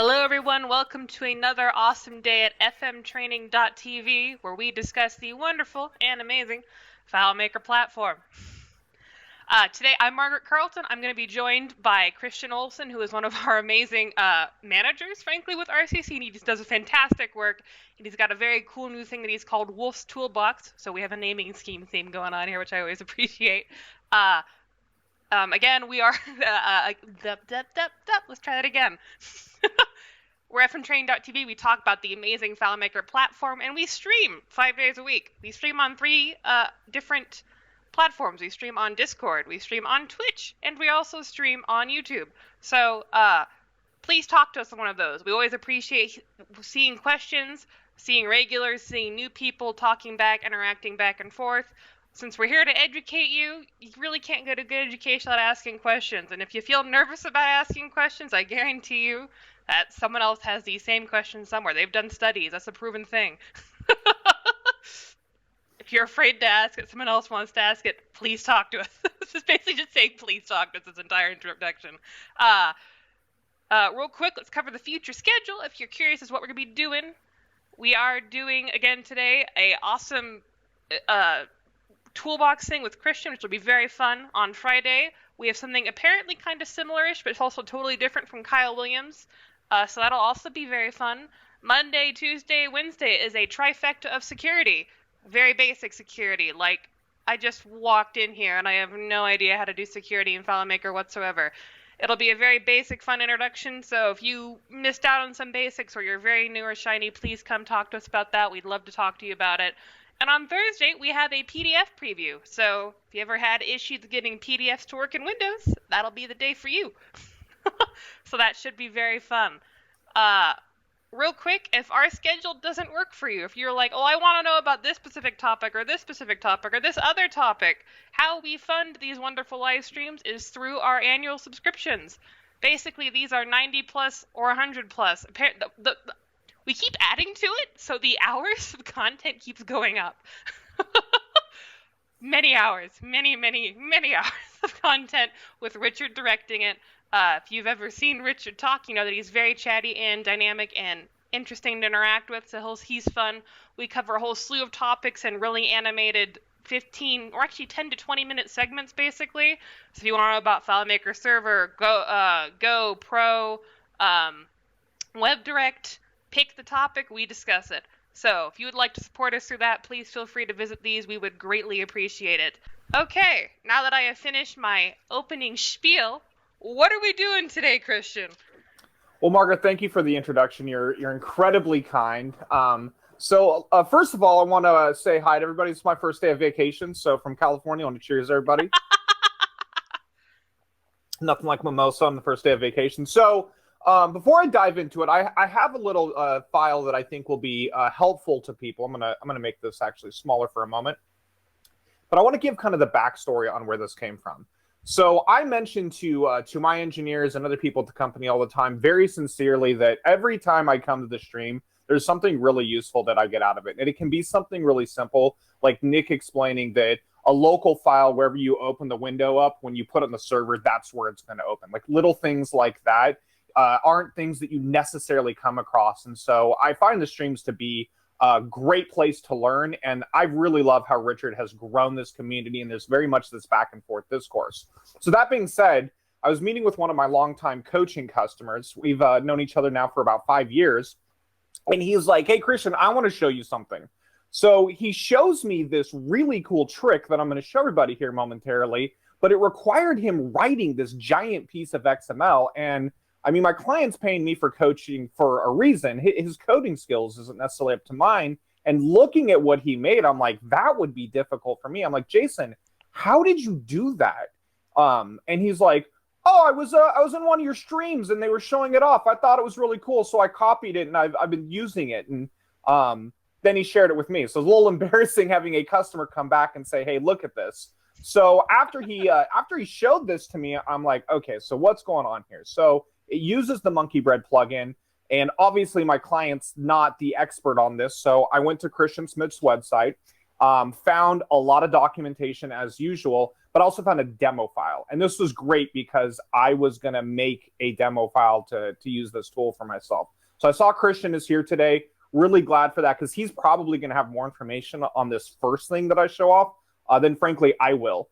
Hello everyone, welcome to another awesome day at fmtraining.tv where we discuss the wonderful and amazing FileMaker platform. Today I'm Margaret Carlton. I'm going to be joined by Kristian Olsen, who is one of our amazing managers, frankly, with RCC, and he just does fantastic work. And he's got a very cool new thing that he's called Wolf's Toolbox, so we have a naming scheme theme going on here, which I always appreciate. Again, we are, let's try that again. We're fmtraining.tv. We talk about the amazing FileMaker platform, and we stream 5 days a week. We stream on three different platforms. We stream on Discord, we stream on Twitch, and we also stream on YouTube. So please talk to us on one of those. We always appreciate seeing questions, seeing regulars, seeing new people talking back, interacting back and forth. Since we're here to educate you, you really can't get a good education without asking questions. And if you feel nervous about asking questions, I guarantee you that someone else has these same questions somewhere. They've done studies. That's a proven thing. If you're afraid to ask it, someone else wants to ask it, please talk to us. This is basically just saying please talk to us this entire introduction. Real quick, let's cover the future schedule. If you're curious as to what we're going to be doing, we are doing, again today, a awesome Toolbox thing with Kristian, which will be very fun. On Friday, we have something apparently kind of similar-ish, but it's also totally different from Kyle Williams. So that'll also be very fun. Monday, Tuesday, Wednesday is a trifecta of security. Very basic security. Like, I just walked in here and I have no idea how to do security in FileMaker whatsoever. It'll be a very basic, fun introduction, so if you missed out on some basics or you're very new or shiny, please come talk to us about that. We'd love to talk to you about it. And on Thursday, we have a PDF preview. So if you ever had issues getting PDFs to work in Windows, that'll be the day for you. So that should be very fun. Real quick, if our schedule doesn't work for you, if you're like, oh, I want to know about this specific topic or this specific topic or this other topic, how we fund these wonderful live streams is through our annual subscriptions. Basically, these are 90 plus or 100 plus. We keep adding to it, so the hours of content keeps going up. Many hours, many hours of content with Richard directing it. If you've ever seen Richard talk, you know that he's very chatty and dynamic and interesting to interact with, so he's fun. We cover a whole slew of topics and really animated 15 or actually 10 to 20 minute segments basically. So if you want to know about FileMaker Server, Go, Pro, WebDirect, pick the topic, we discuss it. So if you would like to support us through that, please feel free to visit these. We would greatly appreciate it. Okay, now that I have finished my opening spiel, what are we doing today, Kristian? Well, Margaret, thank you for the introduction. You're incredibly kind. So first of all, I want to say hi to everybody. It's my first day of vacation, so from California, I want to cheers everybody. Nothing like mimosa on the first day of vacation. So before I dive into it, I have a little file that I think will be helpful to people. I'm gonna make this actually smaller for a moment, but I want to give kind of the backstory on where this came from. So I mentioned to my engineers and other people at the company all the time, very sincerely, that every time I come to the stream, there's something really useful that I get out of it. And it can be something really simple, like Nick explaining that a local file, wherever you open the window up, when you put it on the server, that's where it's going to open. Like little things like that aren't things that you necessarily come across. And so I find the streams to be a great place to learn, and I really love how Richard has grown this community, and there's very much this back and forth discourse. So that being said, I was meeting with one of my longtime coaching customers. We've known each other now for about 5 years, and he's like, hey, Kristian, I want to show you something. So he shows me this really cool trick that I'm going to show everybody here momentarily, but it required him writing this giant piece of XML, and I mean, my client's paying me for coaching for a reason. His coding skills isn't necessarily up to mine. And looking at what he made, I'm like, that would be difficult for me. I'm like, Jason, how did you do that? And he's like, oh, I was in one of your streams and they were showing it off. I thought it was really cool, so I copied it and I've been using it. And then he shared it with me. So it's a little embarrassing having a customer come back and say, hey, look at this. So after he showed this to me, I'm like, okay, so what's going on here? So it uses the Monkeybread plugin, and obviously my client's not the expert on this, so I went to Kristian Smith's website. found a lot of documentation as usual, but also found a demo file. And this was great because I was going to make a demo file to use this tool for myself. So I saw Kristian is here today. Really glad for that, because he's probably going to have more information on this first thing that I show off than, frankly, I will.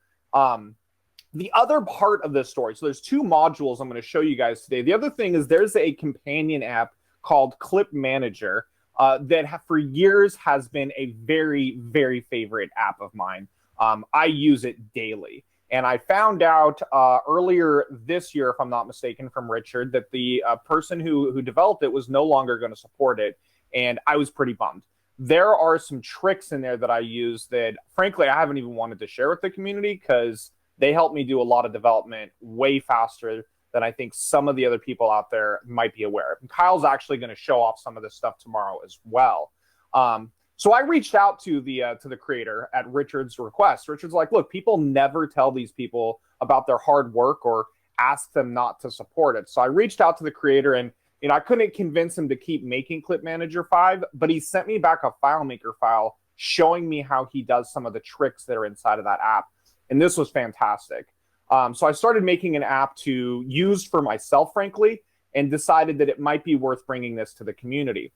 The other part of this story, so there's two modules I'm going to show you guys today. The other thing is there's a companion app called Clip Manager that for years has been a very, very favorite app of mine. I use it daily. And I found out earlier this year, if I'm not mistaken, from Richard, that the person who developed it was no longer going to support it. And I was pretty bummed. There are some tricks in there that I use that, frankly, I haven't even wanted to share with the community, because they helped me do a lot of development way faster than I think some of the other people out there might be aware of. And Kyle's actually going to show off some of this stuff tomorrow as well. So I reached out to the creator at Richard's request. Richard's like, look, people never tell these people about their hard work or ask them not to support it. So I reached out to the creator, and I couldn't convince him to keep making Clip Manager 5, but he sent me back a FileMaker file showing me how he does some of the tricks that are inside of that app. And this was fantastic. So I started making an app to use for myself, frankly, and decided that it might be worth bringing this to the community.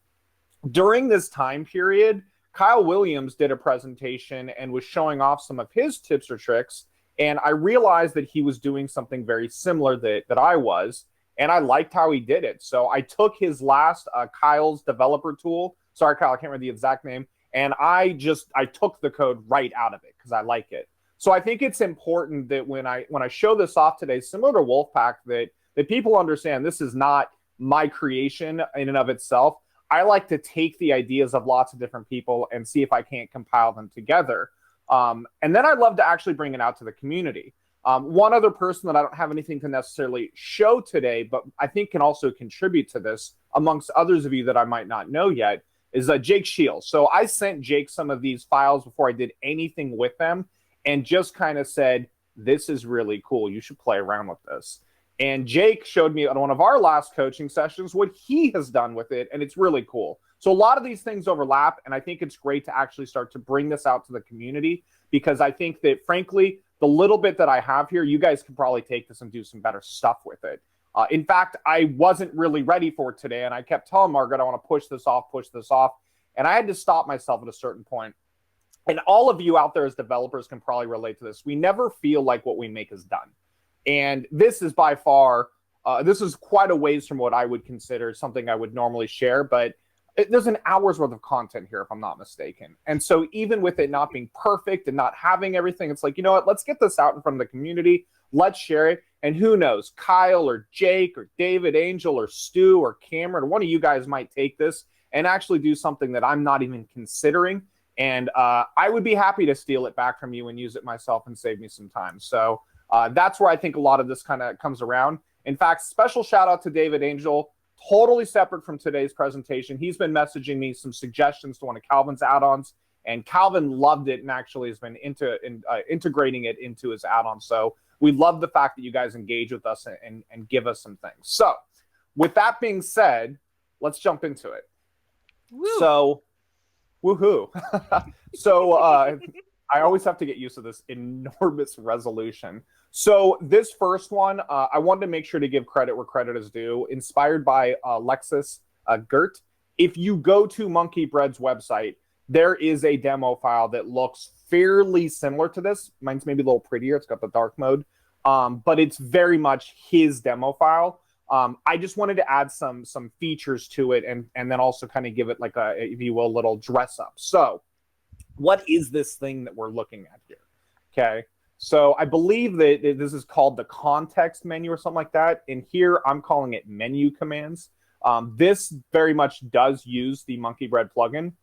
During this time period, Kyle Williams did a presentation and was showing off some of his tips or tricks. And I realized that he was doing something very similar that I was. And I liked how he did it. So I took his last Kyle's developer tool. Sorry, Kyle, I can't remember the exact name. And I took the code right out of it because I like it. So I think it's important that when I show this off today, similar to Wolfpack, that people understand this is not my creation in and of itself. I like to take the ideas of lots of different people and see if I can't compile them together. And then I'd love to actually bring it out to the community. One other person that I don't have anything to necessarily show today, but I think can also contribute to this, amongst others of you that I might not know yet, is Jake Shields. So I sent Jake some of these files before I did anything with them, and just kind of said, this is really cool. You should play around with this. And Jake showed me on one of our last coaching sessions what he has done with it, and it's really cool. So a lot of these things overlap, and I think it's great to actually start to bring this out to the community, because I think that, frankly, the little bit that I have here, you guys can probably take this and do some better stuff with it. In fact, I wasn't really ready for it today, and I kept telling Margaret, I want to push this off. And I had to stop myself at a certain point. And all of you out there as developers can probably relate to this. We never feel like what we make is done. And this is by far, this is quite a ways from what I would consider something I would normally share, but there's an hour's worth of content here, if I'm not mistaken. And so even with it not being perfect and not having everything, it's like, you know what, let's get this out in front of the community. Let's share it. And who knows, Kyle or Jake or David, Angel or Stu or Cameron, one of you guys might take this and actually do something that I'm not even considering. And I would be happy to steal it back from you and use it myself and save me some time. So that's where I think a lot of this kind of comes around. In fact, special shout out to David Angel, totally separate from today's presentation. He's been messaging me some suggestions to one of Calvin's add-ons, and Calvin loved it and actually has been integrating it into his add-on. So we love the fact that you guys engage with us and give us some things. So with that being said, let's jump into it. Woo. So, woohoo. So I always have to get used to this enormous resolution. So this first one, I wanted to make sure to give credit where credit is due. Inspired by Alexis Gert. If you go to Monkeybread's website, there is a demo file that looks fairly similar to this. Mine's maybe a little prettier. It's got the dark mode. But it's very much his demo file. I just wanted to add some features to it and then also kind of give it like a, if you will, a little dress up. So what is this thing that we're looking at here? Okay. So I believe that this is called the context menu or something like that. And here I'm calling it menu commands. This very much does use the Monkeybread plugin.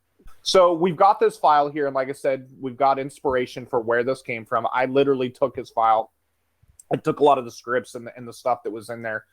So we've got this file here. And like I said, we've got inspiration for where this came from. I literally took his file. I took a lot of the scripts and the stuff that was in there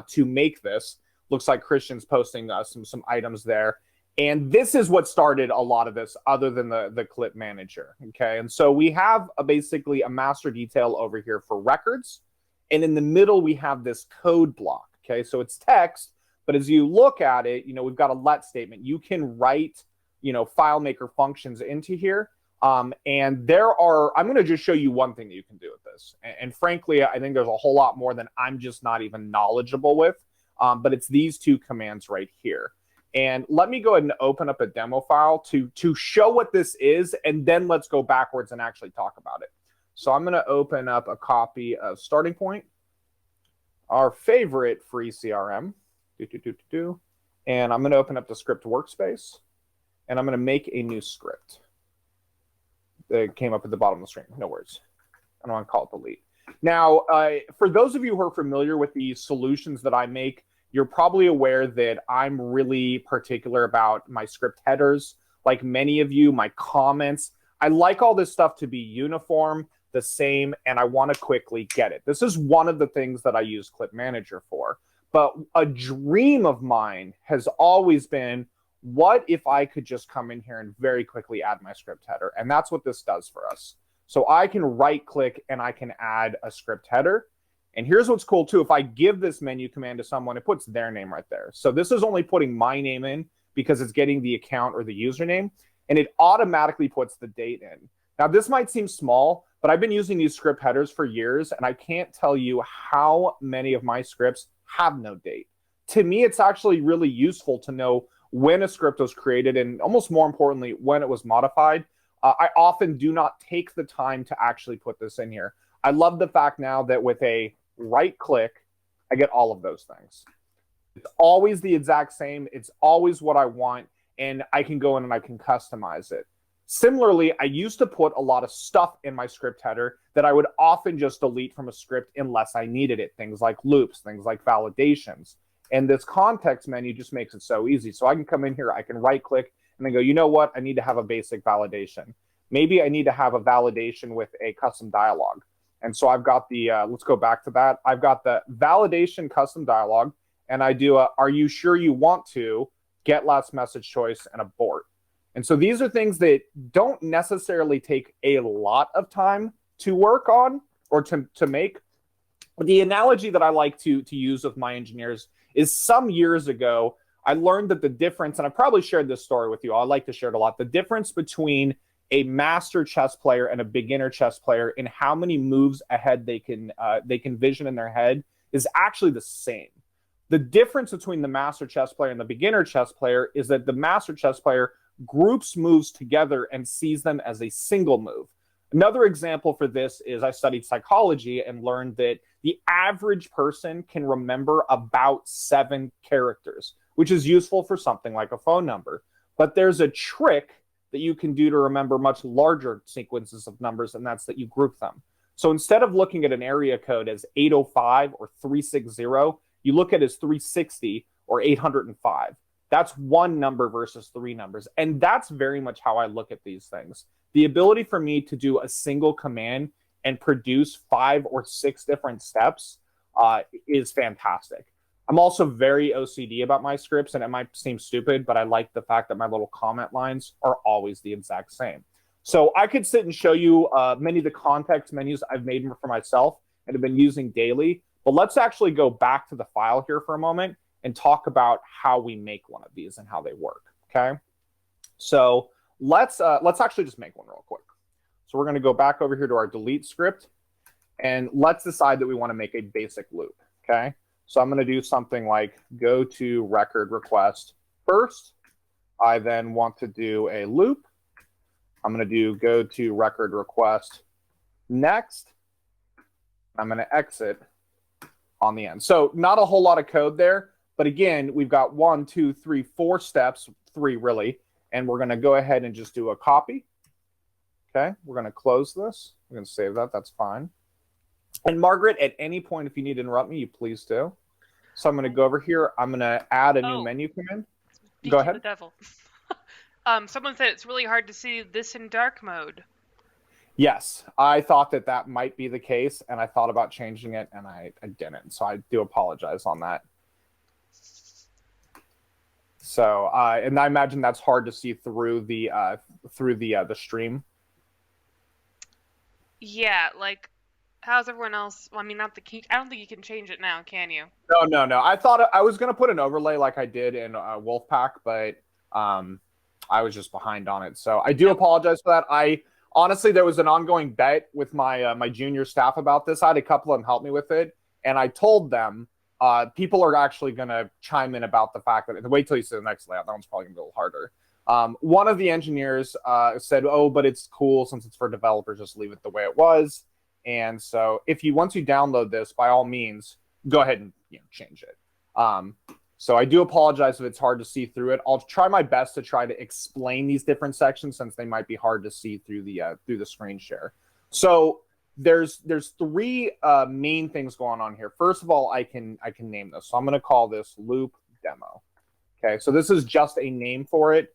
to make this. Looks like Kristian's posting some items there. And this is what started a lot of this other than the clip manager. Okay. And so we have basically a master detail over here for records. And in the middle, we have this code block. Okay. So it's text, but as you look at it, we've got a let statement. You can write, FileMaker functions into here. And I'm going to just show you one thing that you can do with this. And frankly, I think there's a whole lot more than I'm just not even knowledgeable with. But it's these two commands right here. And let me go ahead and open up a demo file to show what this is, and then let's go backwards and actually talk about it. So I'm going to open up a copy of Starting Point, our favorite free CRM. And I'm going to open up the script workspace, and I'm going to make a new script. It came up at the bottom of the screen. No worries. I don't want to call it delete. Now, for those of you who are familiar with the solutions that I make, you're probably aware that I'm really particular about my script headers. Like many of you, my comments. I like all this stuff to be uniform, the same, and I want to quickly get it. This is one of the things that I use Clip Manager for. But a dream of mine has always been, what if I could just come in here and very quickly add my script header? And that's what this does for us. So I can right-click and I can add a script header. And here's what's cool too. If I give this menu command to someone, it puts their name right there. So this is only putting my name in because it's getting the account or the username, and it automatically puts the date in. Now this might seem small, but I've been using these script headers for years, and I can't tell you how many of my scripts have no date. To me, it's actually really useful to know when a script was created, and almost more importantly, when it was modified. I often do not take the time to actually put this in here. I love the fact now that with a right click, I get all of those things. It's always the exact same. It's always what I want, and I can go in and I can customize it. Similarly, I used to put a lot of stuff in my script header that I would often just delete from a script unless I needed it. Things like loops, things like validations. And this context menu just makes it so easy. So I can come in here, I can right click and then go, you know what? I need to have a basic validation. Maybe I need to have a validation with a custom dialog. And so I've got the, let's go back to that. I've got the validation custom dialog, and I do a, are you sure you want to, get last message choice, and abort. And so these are things that don't necessarily take a lot of time to work on or to make. But the analogy that I like to use with my engineers is some years ago, I learned that the difference, and I probably shared this story with you, I like to share it a lot, the difference between a master chess player and a beginner chess player in how many moves ahead they can vision in their head is actually the same. The difference between the master chess player and the beginner chess player is that the master chess player groups moves together and sees them as a single move. Another example for this is I studied psychology and learned that the average person can remember about 7 characters, which is useful for something like a phone number. But there's a trick that you can do to remember much larger sequences of numbers, and that's that you group them. So instead of looking at an area code as 805 or 360, you look at it as 360 or 805. That's one number versus 3 numbers. And that's very much how I look at these things. The ability for me to do a single command and produce 5 or 6 different steps is fantastic. I'm also very OCD about my scripts, and it might seem stupid, but I like the fact that my little comment lines are always the exact same. So I could sit and show you many of the context menus I've made for myself and have been using daily, but let's actually go back to the file here for a moment and talk about how we make one of these and how they work, okay? So let's actually just make one real quick. So we're going to go back over here to our delete script, and let's decide that we want to make a basic loop, okay? So I'm going to do something like go to record request first. I then want to do a loop. I'm going to do go to record request next. I'm going to exit on the end. So not a whole lot of code there, but again, we've got 1, 2, 3, 4 steps, 3 really, and we're going to go ahead and just do a copy. Okay, we're going to close this. We're going to save that. That's fine. And Margaret, at any point, if you need to interrupt me, you please do. So I'm going to go over here. I'm going to add a new menu command. Go ahead. The devil. Someone said it's really hard to see this in dark mode. Yes, I thought that that might be the case, and I thought about changing it, and I didn't. So I do apologize on that. So, and I imagine that's hard to see through the stream. Yeah, like, how's everyone else? Well, I mean, not the key. I don't think you can change it now, can you? No. I thought I was going to put an overlay like I did in Wolfpack, but I was just behind on it. So I do apologize for that. Honestly, there was an ongoing bet with my junior staff about this. I had a couple of them help me with it, and I told them people are actually going to chime in about the fact that wait till you see the next layout. That one's probably going to be a little harder. One of the engineers said, "Oh, but it's cool since it's for developers. Just leave it the way it was." And so, once you download this, by all means, go ahead and change it. So I do apologize if it's hard to see through it. I'll try my best to try to explain these different sections since they might be hard to see through the screen share. So there's three main things going on here. First of all, I can name this. So I'm going to call this loop demo. Okay, so this is just a name for it.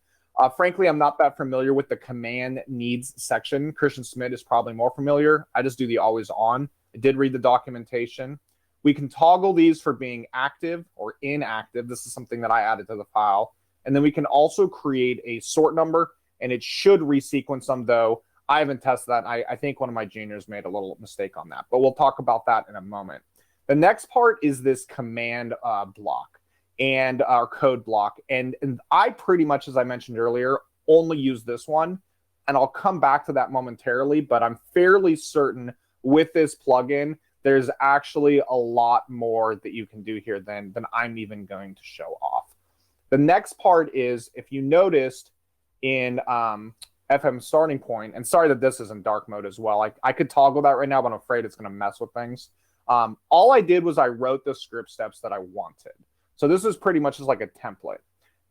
Frankly, I'm not that familiar with the command needs section. Christian Smith is probably more familiar. I just do the always on. I did read the documentation. We can toggle these for being active or inactive. This is something that I added to the file. And then we can also create a sort number, and it should resequence them, though I haven't tested that. I think one of my juniors made a little mistake on that, but we'll talk about that in a moment. The next part is this command block and our code block. And I pretty much, as I mentioned earlier, only use this one, and I'll come back to that momentarily, but I'm fairly certain with this plugin, there's actually a lot more that you can do here than I'm even going to show off. The next part is, if you noticed in FM starting point, and sorry that this is in dark mode as well. I could toggle that right now, but I'm afraid it's going to mess with things. All I did was I wrote the script steps that I wanted. So this is pretty much just like a template.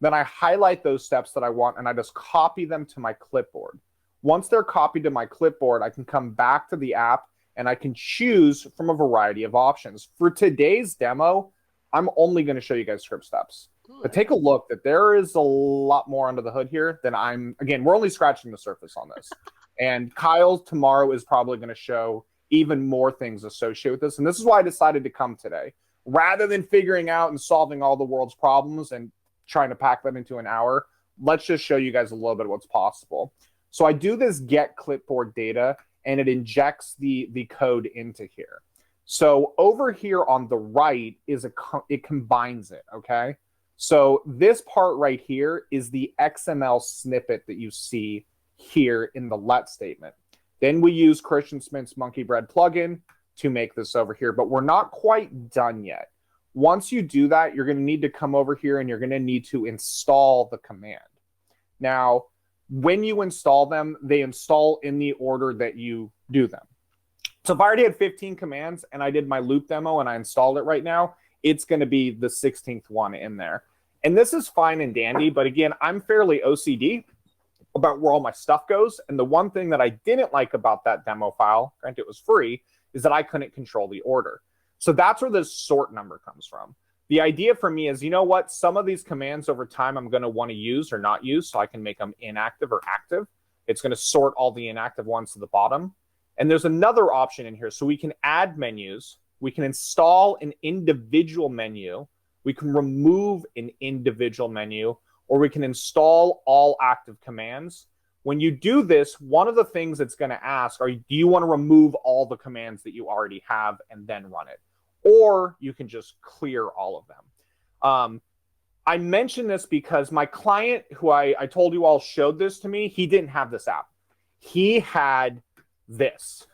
Then I highlight those steps that I want, and I just copy them to my clipboard. Once they're copied to my clipboard, I can come back to the app, and I can choose from a variety of options. For today's demo, I'm only going to show you guys script steps. But take a look that there is a lot more under the hood here than again, we're only scratching the surface on this. And Kyle tomorrow is probably going to show even more things associated with this. And this is why I decided to come today. Rather than figuring out and solving all the world's problems and trying to pack them into an hour, let's just show you guys a little bit of what's possible. So I do this get clipboard data, and it injects the code into here. So over here on the right is it combines it, okay? So this part right here is the XML snippet that you see here in the let statement. Then we use Kristian Smith's Monkeybread plugin to make this over here, but we're not quite done yet. Once you do that, you're going to need to come over here and you're going to need to install the command. Now, when you install them, they install in the order that you do them. So if I already had 15 commands and I did my loop demo and I installed it right now, it's going to be the 16th one in there. And this is fine and dandy, but again, I'm fairly OCD about where all my stuff goes. And the one thing that I didn't like about that demo file, granted it was free, is that I couldn't control the order. So that's where this sort number comes from. The idea for me is, you know what, some of these commands over time I'm going to want to use or not use, so I can make them inactive or active. It's going to sort all the inactive ones to the bottom. And there's another option in here. So we can add menus. We can install an individual menu. We can remove an individual menu, or we can install all active commands. When you do this, one of the things it's going to ask are, do you want to remove all the commands that you already have and then run it? Or you can just clear all of them. I mention this because my client, who I told you all showed this to me, he didn't have this app. He had this.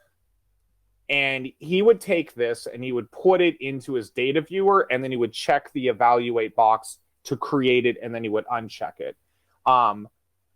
And he would take this and he would put it into his data viewer, and then he would check the evaluate box to create it, and then he would uncheck it.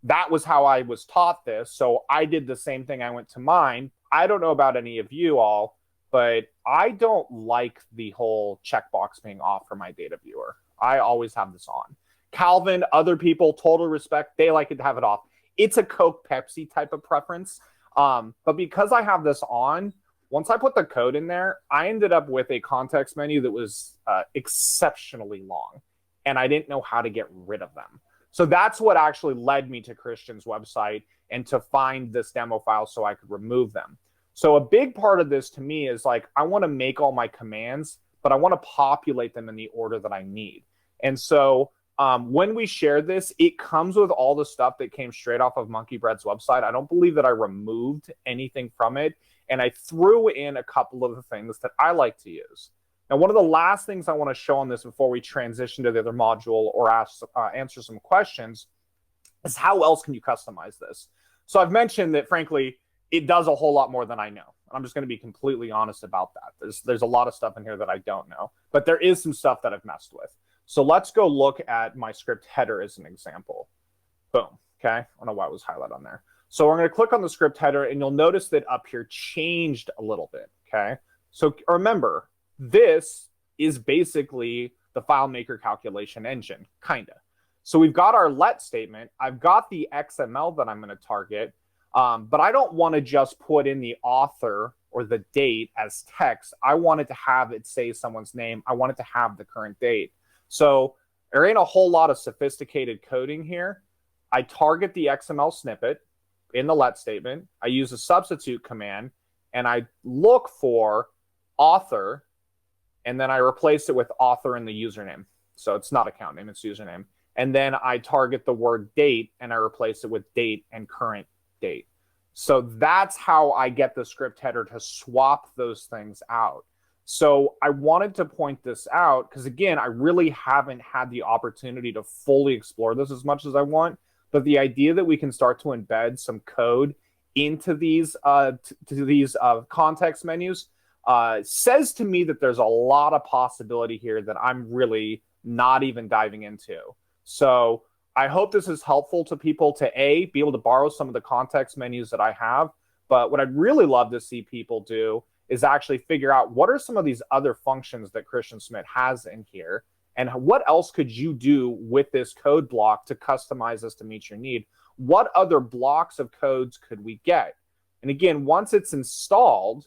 That was how I was taught this. So I did the same thing. I went to mine. I don't know about any of you all, but I don't like the whole checkbox being off for my data viewer. I always have this on. Calvin, other people, total respect, they like it to have it off. It's a Coke Pepsi type of preference. But because I have this on, once I put the code in there, I ended up with a context menu that was exceptionally long, and I didn't know how to get rid of them. So that's what actually led me to Christian's website and to find this demo file so I could remove them. So a big part of this to me is like, I want to make all my commands, but I want to populate them in the order that I need. And so when we share this, it comes with all the stuff that came straight off of Monkeybread's website. I don't believe that I removed anything from it. And I threw in a couple of the things that I like to use. Now, one of the last things I want to show on this before we transition to the other module or answer some questions is how else can you customize this? So I've mentioned that, frankly, it does a whole lot more than I know. I'm just going to be completely honest about that. There's a lot of stuff in here that I don't know, but there is some stuff that I've messed with. So let's go look at my script header as an example. Boom. Okay. I don't know why it was highlighted on there. So we're going to click on the script header, and you'll notice that up here changed a little bit. Okay. So remember, this is basically the FileMaker calculation engine, kind of. So we've got our let statement. I've got the XML that I'm going to target, but I don't want to just put in the author or the date as text. I want it to have it say someone's name. I want it to have the current date. So there ain't a whole lot of sophisticated coding here. I target the XML snippet in the let statement. I use a substitute command, and I look for author, and then I replace it with author in the username. So it's not account name, it's username. And then I target the word date, and I replace it with date and current date. So that's how I get the script header to swap those things out. So I wanted to point this out because, again, I really haven't had the opportunity to fully explore this as much as I want. But the idea that we can start to embed some code into these context menus says to me that there's a lot of possibility here that I'm really not even diving into. So I hope this is helpful to people to be able to borrow some of the context menus that I have. But what I'd really love to see people do is actually figure out what are some of these other functions that Kristian Smith has in here, and what else could you do with this code block to customize this to meet your need? What other blocks of codes could we get? And again, once it's installed,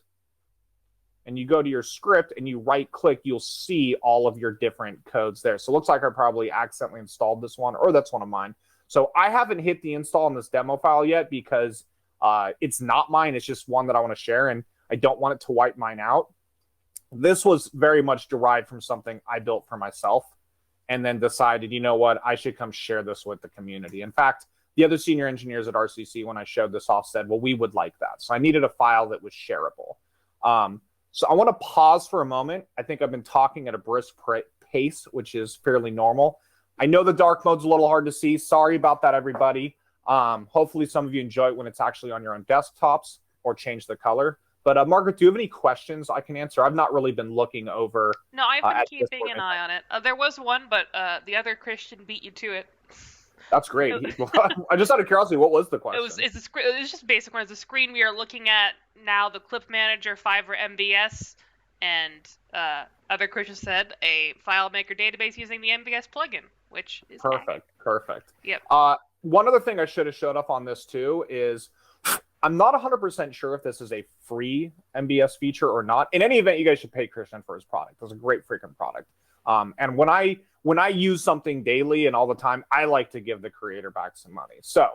and you go to your script and you right click, you'll see all of your different codes there. So it looks like I probably accidentally installed this one, or that's one of mine. So I haven't hit the install on this demo file yet because it's not mine. It's just one that I want to share, and I don't want it to wipe mine out. This was very much derived from something I built for myself and then decided, you know what, I should come share this with the community. In fact, the other senior engineers at RCC, when I showed this off, said, well, we would like that. So I needed a file that was shareable. So I want to pause for a moment. I think I've been talking at a brisk pace, which is fairly normal. I know the dark mode's a little hard to see. Sorry about that, everybody. Hopefully some of you enjoy it when it's actually on your own desktops or change the color. But Margaret, do you have any questions I can answer? I've not really been looking over. No, I've been keeping an eye on it. There was one, but the other Kristian beat you to it. That's great. I just out of curiosity, what was the question? It's just a basic one. It's a screen we are looking at now, the Clip Manager 5 or MVS, and other Kristian said a FileMaker database using the MVS plugin, which is perfect. Yep. One other thing I should have showed up on this too is I'm not 100% sure if this is a free MVS feature or not. In any event, you guys should pay Kristian for his product. It's a great freaking product. And when I use something daily and all the time, I like to give the creator back some money. So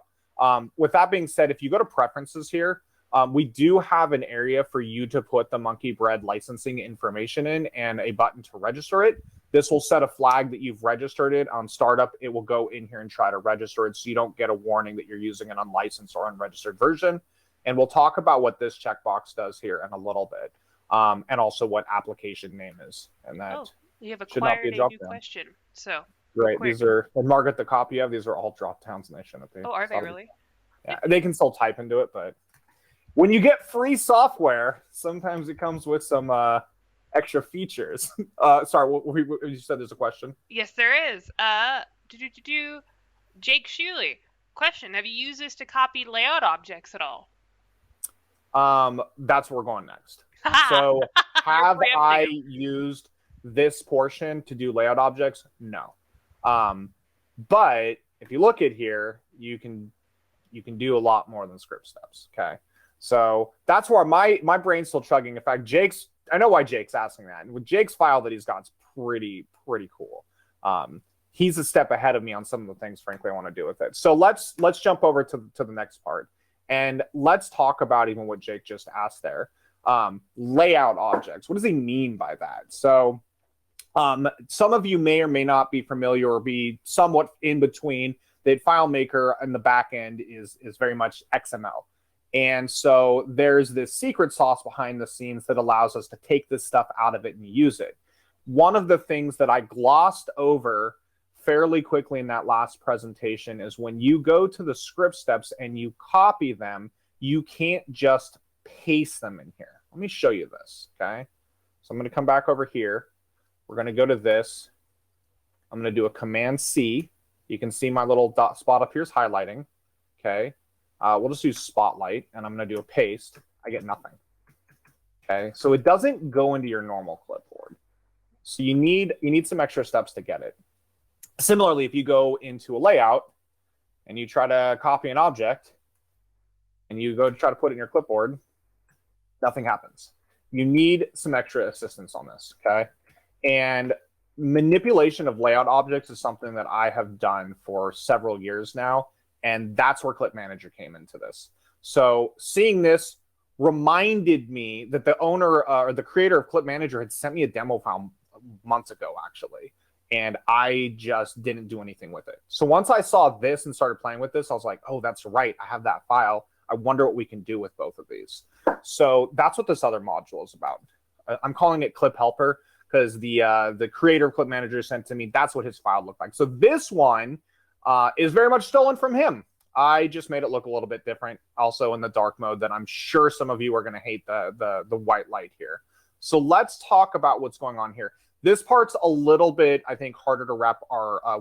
with that being said, if you go to preferences here, we do have an area for you to put the Monkeybread licensing information in and a button to register it. This will set a flag that you've registered it on startup. It will go in here and try to register it so you don't get a warning that you're using an unlicensed or unregistered version. And we'll talk about what this checkbox does here in a little bit, and also what application name is. And that you have should not acquired be a a new drop-down. question. So Right, these are, and Margaret, the copy of these are all drop-downs, and they shouldn't be. Oh, are they really? Yeah, they can still type into it, but when you get free software, sometimes it comes with some extra features. Sorry, you said there's a question? Yes, there is. Jake Shuley. Question, have you used this to copy layout objects at all? That's where we're going next. So have I used this portion to do layout objects? No. But if you look at here, you can do a lot more than script steps. Okay. So that's where my brain's still chugging. In fact, I know why Jake's asking that. And with Jake's file that he's got, it's pretty cool. He's a step ahead of me on some of the things, frankly, I want to do with it. So let's jump over to the next part. And let's talk about even what Jake just asked there. Layout objects. What does he mean by that? So some of you may or may not be familiar or be somewhat in between that FileMaker in the back end is very much XML. And so there's this secret sauce behind the scenes that allows us to take this stuff out of it and use it. One of the things that I glossed over fairly quickly in that last presentation is when you go to the script steps and you copy them, you can't just paste them in here. Let me show you this, okay? So I'm going to come back over here. We're going to go to this. I'm going to do a Command-C. You can see my little dot spot up here is highlighting, okay? We'll just use Spotlight, and I'm going to do a paste. I get nothing, okay? So it doesn't go into your normal clipboard. So you need some extra steps to get it. Similarly, if you go into a layout and you try to copy an object and you go to try to put it in your clipboard, nothing happens. You need some extra assistance on this, okay? And manipulation of layout objects is something that I have done for several years now, and that's where Clip Manager came into this. So seeing this reminded me that the owner or the creator of Clip Manager had sent me a demo file months ago, actually, and I just didn't do anything with it. So once I saw this and started playing with this, I was like, oh, that's right, I have that file. I wonder what we can do with both of these. So that's what this other module is about. I'm calling it Clip Helper because the creator of Clip Manager sent to me, that's what his file looked like. So this one is very much stolen from him. I just made it look a little bit different, also in the dark mode that I'm sure some of you are going to hate the white light here. So let's talk about what's going on here. This part's a little bit, I think, harder to wrap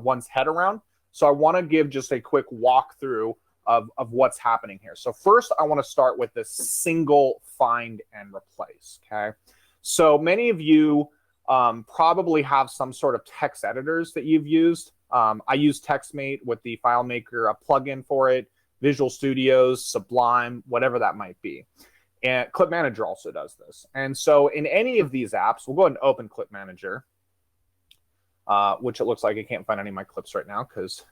one's head around. So I want to give just a quick walkthrough of what's happening here. So first, I want to start with this single find and replace, okay? So many of you probably have some sort of text editors that you've used. I use TextMate with the FileMaker plugin for it, Visual Studios, Sublime, whatever that might be. And Clip Manager also does this. And so in any of these apps, we'll go ahead and open Clip Manager, which it looks like I can't find any of my clips right now because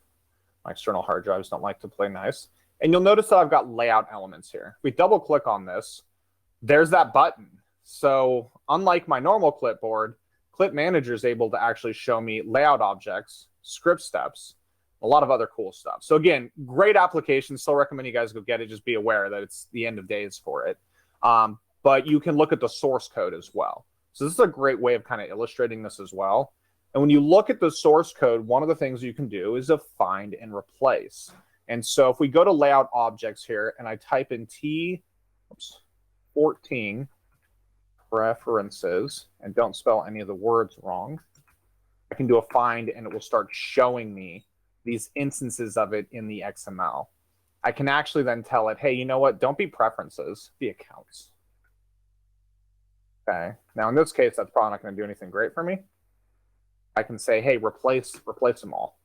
my external hard drives don't like to play nice. And you'll notice that I've got layout elements here. If we double click on this, there's that button. So unlike my normal clipboard, Clip Manager is able to actually show me layout objects, script steps, a lot of other cool stuff. So again, great application. Still recommend you guys go get it. Just be aware that it's the end of days for it. But you can look at the source code as well. So this is a great way of kind of illustrating this as well. And when you look at the source code, one of the things you can do is to find and replace. And so if we go to layout objects here and I type in T14 preferences and don't spell any of the words wrong, I can do a find and it will start showing me these instances of it in the XML. I can actually then tell it, hey, you know what? Don't be preferences, be accounts. Okay. Now in this case, that's probably not going to do anything great for me. I can say, hey, replace them all.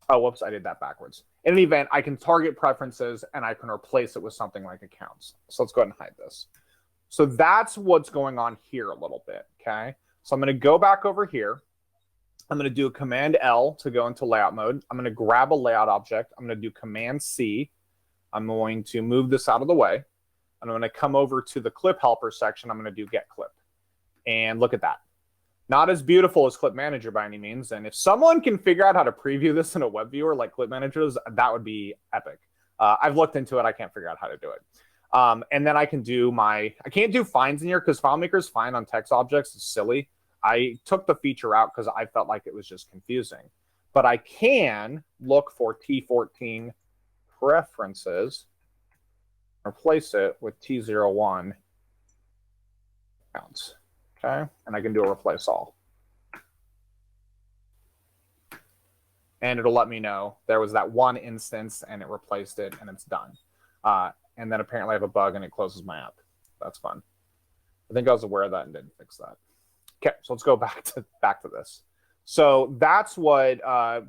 Oh, whoops, I did that backwards. In any event, I can target preferences and I can replace it with something like accounts. So let's go ahead and hide this. So that's what's going on here a little bit, okay? So I'm going to go back over here. I'm going to do a Command L to go into layout mode. I'm going to grab a layout object. I'm going to do Command C. I'm going to move this out of the way. I'm going to come over to the Clip Helper section. I'm going to do Get Clip. And look at that. Not as beautiful as Clip Manager by any means. And if someone can figure out how to preview this in a web viewer like Clip Manager does, that would be epic. I've looked into it. I can't figure out how to do it. And then I can do I can't do finds in here because FileMaker's find on text objects is silly. I took the feature out because I felt like it was just confusing. But I can look for T14 preferences, replace it with T01 accounts. Okay, and I can do a replace all. And it'll let me know there was that one instance and it replaced it and it's done. And then apparently I have a bug and it closes my app. That's fun. I think I was aware of that and didn't fix that. Okay, so let's go back to this. So that's what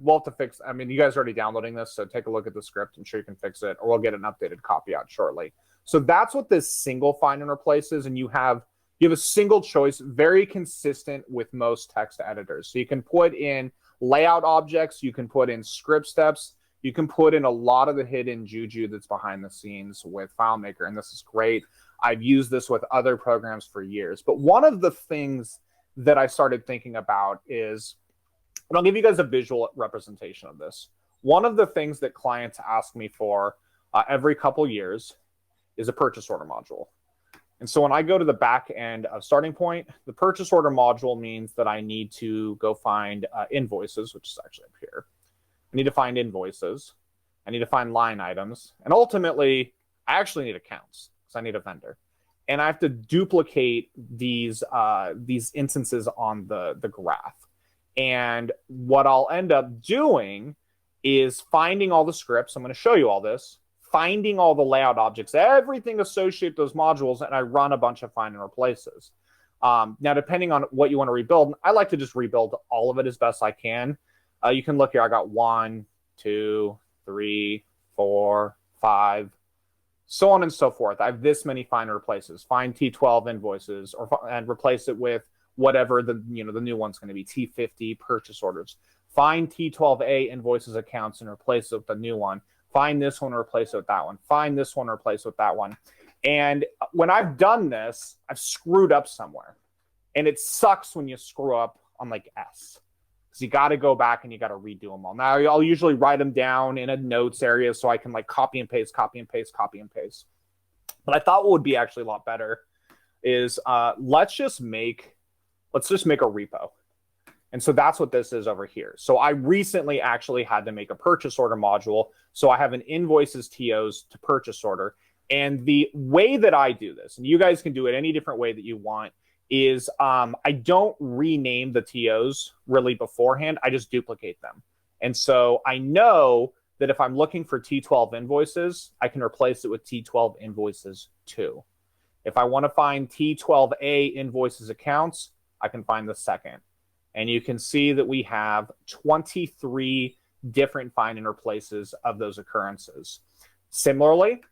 we'll have to fix. I mean, you guys are already downloading this, so take a look at the script. I'm sure you can fix it, or we'll get an updated copy out shortly. So that's what this single find and replace is, and you have a single choice, very consistent with most text editors. So you can put in layout objects, you can put in script steps, you can put in a lot of the hidden juju that's behind the scenes with FileMaker, and this is great. I've used this with other programs for years. But one of the things that I started thinking about is, and I'll give you guys a visual representation of this. One of the things that clients ask me for every couple years is a purchase order module. And so when I go to the back end of Starting Point, the purchase order module means that I need to go find invoices, which is actually up here. I need to find invoices. I need to find line items. And ultimately, I actually need accounts because I need a vendor. And I have to duplicate these instances on the graph. And what I'll end up doing is finding all the scripts. I'm going to show you all this, finding all the layout objects, everything associated with those modules, and I run a bunch of find and replaces. Now, depending on what you want to rebuild, I like to just rebuild all of it as best I can. You can look here. I got 1, 2, 3, 4, 5, so on and so forth. I have this many find and replaces. Find T12 invoices and replace it with whatever the new one's going to be, T50 purchase orders. Find T12A invoices accounts and replace it with the new one. Find this one and replace it with that one. Find this one and replace it with that one. And when I've done this, I've screwed up somewhere. And it sucks when you screw up on like S. Because you got to go back and you got to redo them all. Now, I'll usually write them down in a notes area so I can like copy and paste, copy and paste, copy and paste. But I thought what would be actually a lot better is let's just make a repo. And so that's what this is over here. So I recently actually had to make a purchase order module. So I have an invoices TOs to purchase order. And the way that I do this, and you guys can do it any different way that you want, is I don't rename the TOs really beforehand. I just duplicate them. And so I know that if I'm looking for T12 invoices, I can replace it with T12 invoices 2. If I want to find T12A invoices accounts, I can find the second. And you can see that we have 23 different find and replaces of those occurrences. Similarly,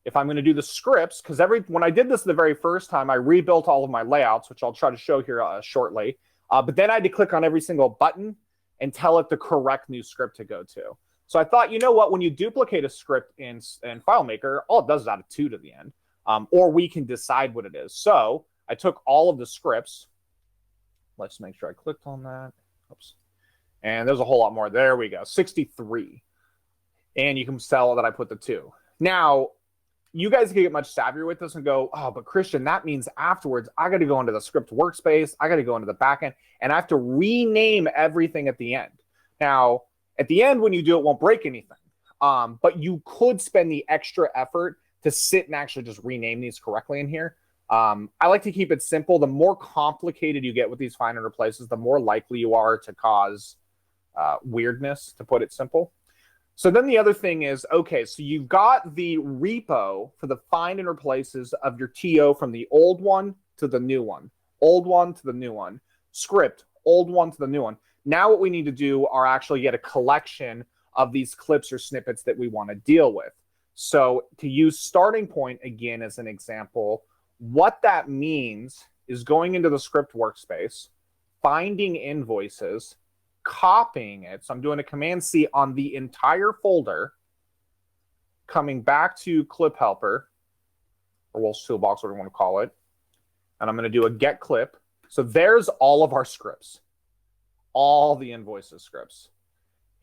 if I'm going to do the scripts, because when I did this the very first time, I rebuilt all of my layouts, which I'll try to show here shortly. But then I had to click on every single button and tell it the correct new script to go to. So I thought, you know what, when you duplicate a script in FileMaker, all it does is add a 2 to the end. Or we can decide what it is. So I took all of the scripts. Let's make sure I clicked on that. Oops. And there's a whole lot more. There we go. 63. And you can tell that I put the 2. Now, you guys can get much savvier with this and go, oh, but Kristian, that means afterwards I got to go into the script workspace. I got to go into the backend, and I have to rename everything at the end. Now, at the end, when you do it, won't break anything. But you could spend the extra effort to sit and actually just rename these correctly in here. I like to keep it simple. The more complicated you get with these find and replaces, the more likely you are to cause weirdness, to put it simple. So then the other thing is, okay, so you've got the repo for the find and replaces of your TO from the old one to the new one, old one to the new one, script, old one to the new one. Now what we need to do are actually get a collection of these clips or snippets that we want to deal with. So to use starting point again as an example, what that means is going into the script workspace, finding invoices, copying it. So I'm doing a Command-C on the entire folder, coming back to Clip Helper, or Wolf's Toolbox, whatever you want to call it, and I'm going to do a get clip. So there's all of our scripts, all the invoices scripts.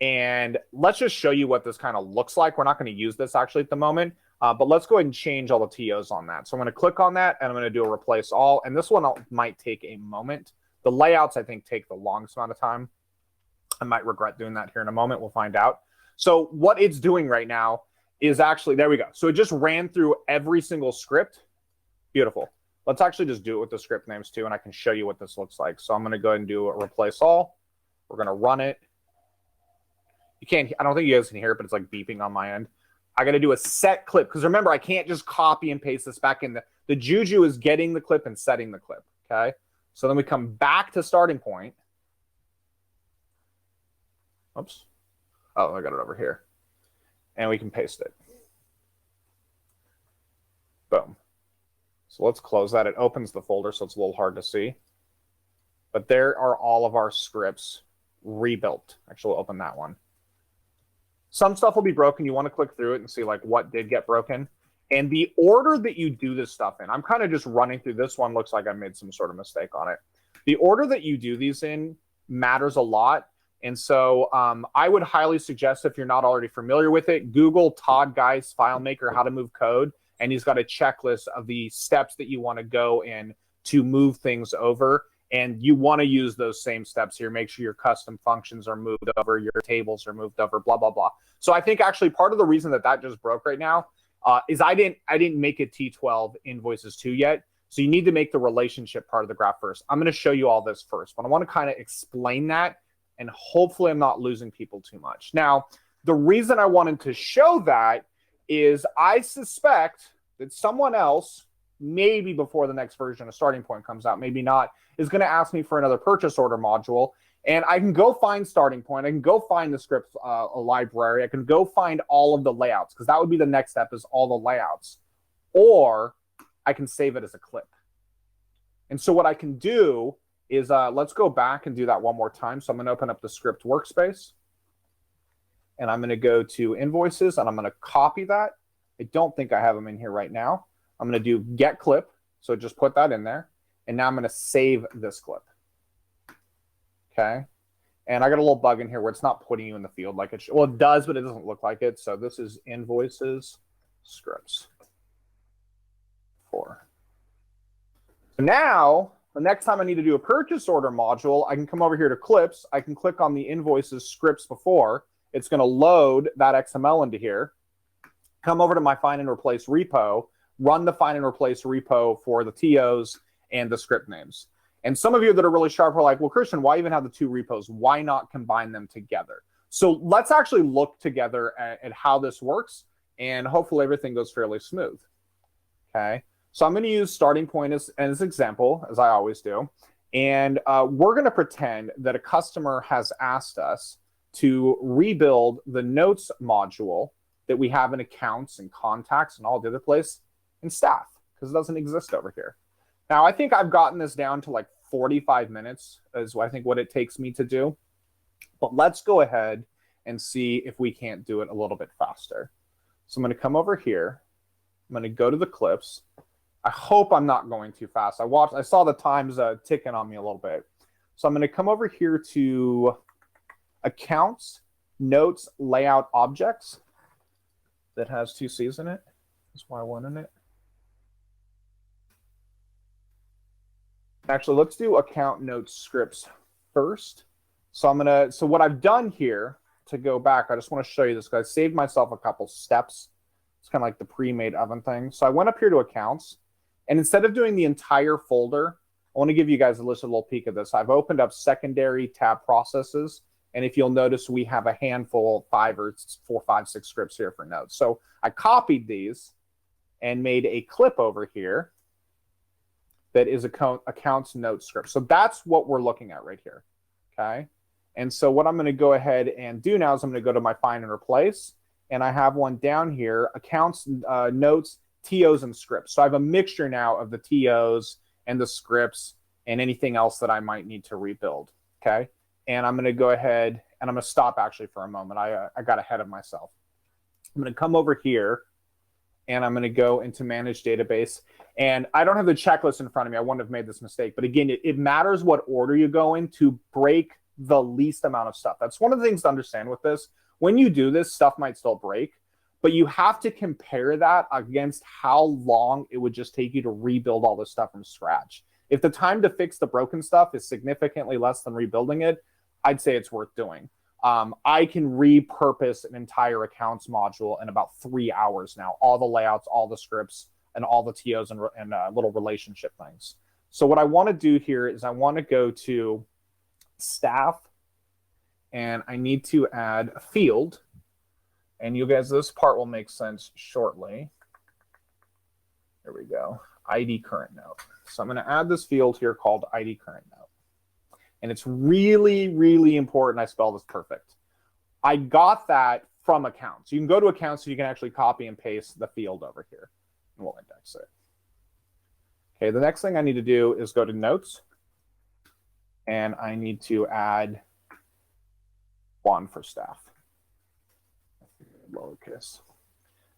And let's just show you what this kind of looks like. We're not going to use this actually at the moment, but let's go ahead and change all the TOs on that. So I'm going to click on that, and I'm going to do a replace all. And this one might take a moment. The layouts, I think, take the longest amount of time. I might regret doing that here in a moment. We'll find out. So what it's doing right now is actually, there we go. So it just ran through every single script. Beautiful. Let's actually just do it with the script names too, and I can show you what this looks like. So I'm going to go ahead and do a replace all. We're going to run it. You can't, I don't think you guys can hear it, but it's like beeping on my end. I got to do a set clip, because remember, I can't just copy and paste this back in. The juju is getting the clip and setting the clip, okay? So then we come back to starting point. Oops. Oh, I got it over here. And we can paste it. Boom. So let's close that. It opens the folder, so it's a little hard to see. But there are all of our scripts rebuilt. Actually, we'll open that one. Some stuff will be broken. You want to click through it and see like what did get broken. And the order that you do this stuff in, I'm kind of just running through this one. Looks like I made some sort of mistake on it. The order that you do these in matters a lot. And so I would highly suggest, if you're not already familiar with it, Google Todd Geis FileMaker how to move code. And he's got a checklist of the steps that you want to go in to move things over. And you want to use those same steps here. Make sure your custom functions are moved over, your tables are moved over, blah, blah, blah. So I think actually part of the reason that just broke right now is I didn't make it T12 invoices 2 yet. So you need to make the relationship part of the graph first. I'm going to show you all this first, but I want to kind of explain that, and hopefully I'm not losing people too much. Now, the reason I wanted to show that is I suspect that someone else, maybe before the next version of Starting Point comes out, maybe not, is going to ask me for another purchase order module. And I can go find Starting Point. I can go find the script library. I can go find all of the layouts, because that would be the next step, is all the layouts. Or I can save it as a clip. And so what I can do is, let's go back and do that one more time. So I'm going to open up the script workspace. And I'm going to go to invoices, and I'm going to copy that. I don't think I have them in here right now. I'm going to do get clip. So just put that in there. And now I'm going to save this clip. Okay. And I got a little bug in here where it's not putting you in the field like it should. Well, it does, but it doesn't look like it. So this is invoices scripts 4. So now, the next time I need to do a purchase order module, I can come over here to clips. I can click on the invoices scripts before. It's going to load that XML into here. Come over to my find and replace repo, run the find and replace repo for the TOs and the script names. And some of you that are really sharp are like, well, Kristian, why even have the 2 repos? Why not combine them together? So let's actually look together at how this works, and hopefully everything goes fairly smooth. Okay. So I'm going to use Starting Point as example, as I always do. And we're going to pretend that a customer has asked us to rebuild the notes module that we have in accounts and contacts and all the other place in staff, because it doesn't exist over here. Now, I think I've gotten this down to like 45 minutes is I think what it takes me to do. But let's go ahead and see if we can't do it a little bit faster. So I'm going to come over here. I'm going to go to the clips. I hope I'm not going too fast. I saw the times ticking on me a little bit. So I'm going to come over here to accounts, notes, layout, objects. That has 2 C's in it. That's why I wanted it. Actually, let's do account notes scripts first. So what I've done here to go back, I just want to show you this because I saved myself a couple steps. It's kind of like the pre-made oven thing. So I went up here to accounts, and instead of doing the entire folder, I want to give you guys a little peek of this. I've opened up secondary tab processes. And if you'll notice, we have a handful, 5 or 4, 5, 6 scripts here for notes. So I copied these and made a clip over here that is accounts notes script. So that's what we're looking at right here. Okay. And so what I'm going to go ahead and do now is I'm going to go to my find and replace. And I have one down here, accounts, notes, TOs, and scripts. So I have a mixture now of the TOs and the scripts and anything else that I might need to rebuild. Okay. And I'm going to go ahead and I'm going to stop actually for a moment. I got ahead of myself. I'm going to come over here and I'm going to go into Manage Database. And I don't have the checklist in front of me. I wouldn't have made this mistake. But again, it matters what order you go in to break the least amount of stuff. That's one of the things to understand with this. When you do this, stuff might still break. But you have to compare that against how long it would just take you to rebuild all this stuff from scratch. If the time to fix the broken stuff is significantly less than rebuilding it, I'd say it's worth doing. I can repurpose an entire accounts module in about 3 hours now. All the layouts, all the scripts, and all the TOs and little relationship things. So what I want to do here is I want to go to staff, and I need to add a field. And you guys, this part will make sense shortly. There we go. ID current note. So I'm going to add this field here called ID current note. And it's really, really important I spell this perfect. I got that from accounts. You can go to accounts so you can actually copy and paste the field over here. And we'll index it. Okay, the next thing I need to do is go to notes. And I need to add 1 for staff. Lowercase.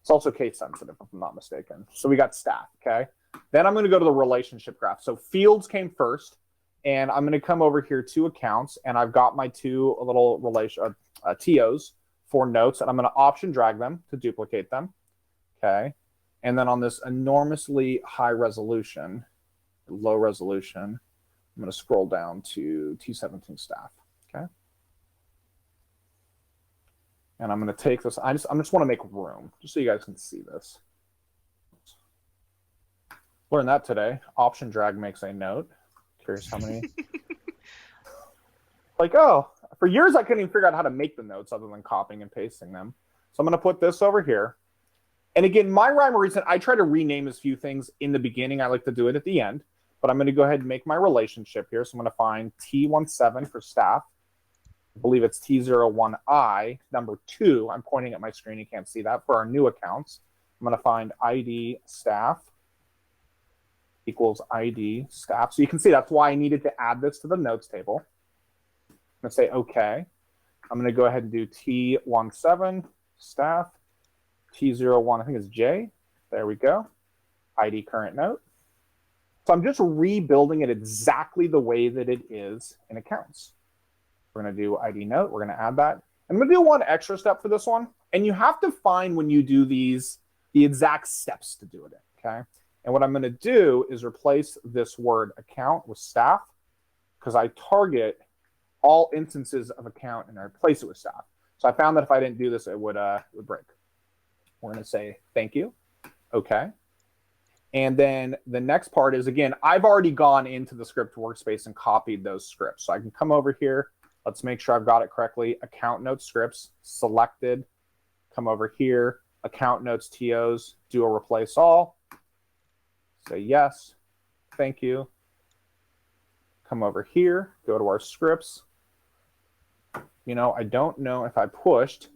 It's also case sensitive, if I'm not mistaken. So we got staff, okay? Then I'm going to go to the relationship graph. So fields came first. And I'm going to come over here to accounts, and I've got my 2 little TOs for notes, and I'm going to option drag them to duplicate them. Okay. And then on this enormously high resolution, low resolution, I'm going to scroll down to T17 staff. Okay. And I'm going to take this. I just want to make room just so you guys can see this. Learned that today. Option drag makes a note. Curious how many. Like, oh, for years I couldn't even figure out how to make the notes other than copying and pasting them. So I'm going to put this over here. And again, my rhyme or reason, I try to rename as few things in the beginning. I like to do it at the end. But I'm going to go ahead and make my relationship here. So I'm going to find T17 for staff. I believe it's T01I, number 2. I'm pointing at my screen. You can't see that. For our new accounts, I'm going to find ID staff equals ID staff. So you can see that's why I needed to add this to the notes table. I'm going to say OK. I'm going to go ahead and do T17 staff, T01, I think it's J. There we go. ID current note. So I'm just rebuilding it exactly the way that it is in accounts. We're going to do ID note. We're going to add that. I'm going to do one extra step for this one. And you have to find when you do these the exact steps to do it in. Okay. And what I'm going to do is replace this word account with staff because I target all instances of account and I replace it with staff. So I found that if I didn't do this, it would break. We're going to say thank you. Okay. And then the next part is, again, I've already gone into the script workspace and copied those scripts. So I can come over here. Let's make sure I've got it correctly. Account notes scripts selected. Come over here. Account notes TOs. Do a replace all. Say yes. Thank you. Come over here. Go to our scripts. You know, I don't know if I pushed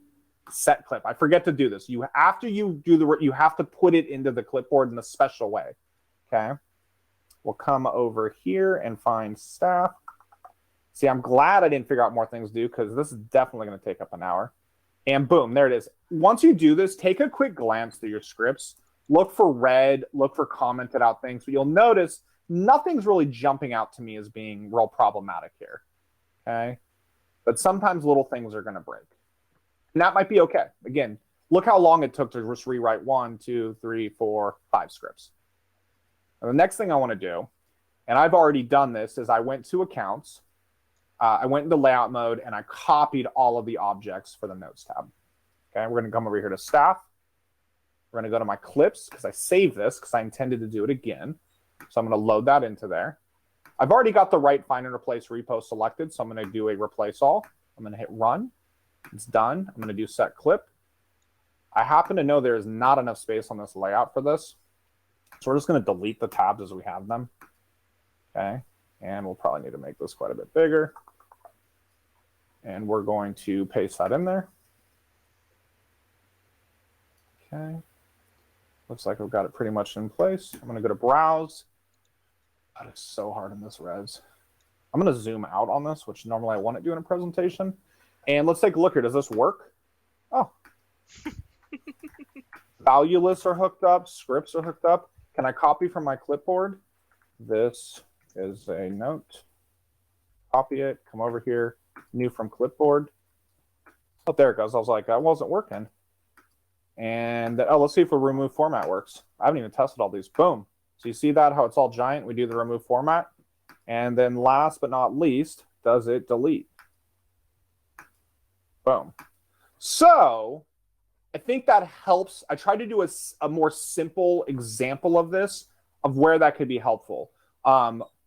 set clip. I forget to do this. After you do you have to put it into the clipboard in a special way. Okay. We'll come over here and find staff. See, I'm glad I didn't figure out more things to do because this is definitely going to take up an hour. And boom, there it is. Once you do this, take a quick glance through your scripts. Look for red, look for commented out things. But you'll notice nothing's really jumping out to me as being real problematic here. Okay. But sometimes little things are going to break. And that might be okay. Again, look how long it took to just rewrite 1, 2, 3, 4, 5 scripts. And the next thing I want to do, and I've already done this, is I went to accounts. I went into layout mode, and I copied all of the objects for the notes tab. Okay, we're going to come over here to staff. We're going to go to my clips because I saved this because I intended to do it again. So I'm going to load that into there. I've already got the right find and replace repo selected, so I'm going to do a replace all. I'm going to hit run. It's done. I'm going to do set clip. I happen to know there is not enough space on this layout for this. So we're just going to delete the tabs as we have them. Okay. And we'll probably need to make this quite a bit bigger. And we're going to paste that in there. Okay. Looks like we've got it pretty much in place. I'm going to go to browse. That is so hard in this res. I'm going to zoom out on this, which normally I wouldn't do in a presentation. And let's take a look here. Does this work? Oh. Value lists are hooked up. Scripts are hooked up. Can I copy from my clipboard? This is a note. Copy it. Come over here. New from clipboard. Oh, there it goes. I was like, that wasn't working. And let's see if the remove format works. I haven't even tested all these. Boom. So you see that, how it's all giant? We do the remove format. And then last but not least, does it delete? Boom. So I think that helps. I tried to do a more simple example of this, of where that could be helpful.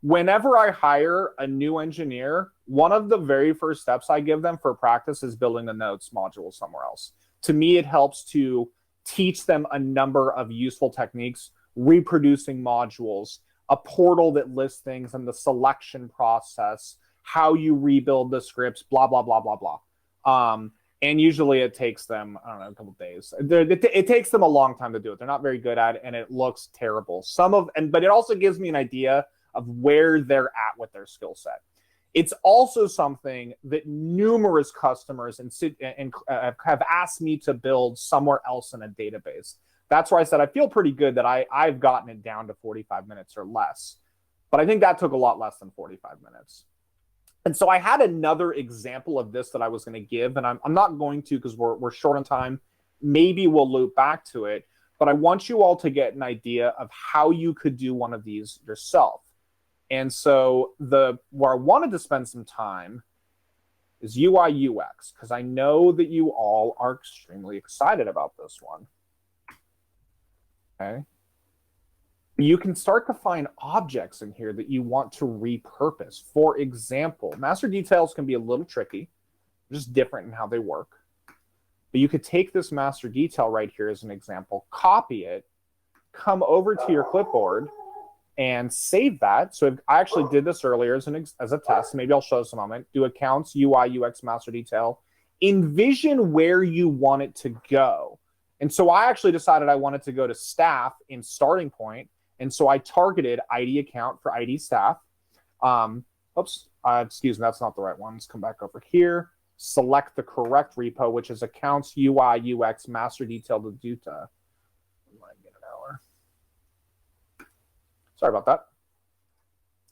Whenever I hire a new engineer, one of the very first steps I give them for practice is building the notes module somewhere else. To me, it helps to teach them a number of useful techniques, reproducing modules, a portal that lists things and the selection process, how you rebuild the scripts, blah, blah, blah, blah, blah. And usually it takes them, I don't know, a couple of days. It takes them a long time to do it. They're not very good at it, and it looks terrible. But it also gives me an idea of where they're at with their skill set. It's also something that numerous customers have asked me to build somewhere else in a database. That's where I said I feel pretty good that I've gotten it down to 45 minutes or less. But I think that took a lot less than 45 minutes. And so I had another example of this that I was going to give, and I'm not going to because we're short on time. Maybe we'll loop back to it. But I want you all to get an idea of how you could do one of these yourself. And so where I wanted to spend some time is UI UX, because I know that you all are extremely excited about this one. Okay. you can start to find objects in here that you want to repurpose. For example, master details can be a little tricky, just different in how they work. But you could take this master detail right here as an example, copy it, come over to your clipboard, and save that. So I actually did this earlier as a test. Maybe I'll show this in a moment. Do accounts, UI, UX, master detail. Envision where you want it to go. And so I actually decided I wanted to go to staff in starting point. And so I targeted ID account for ID staff. Excuse me, that's not the right one. Let's come back over here. Select the correct repo, which is accounts, UI, UX, master detail to Duta. Sorry about that.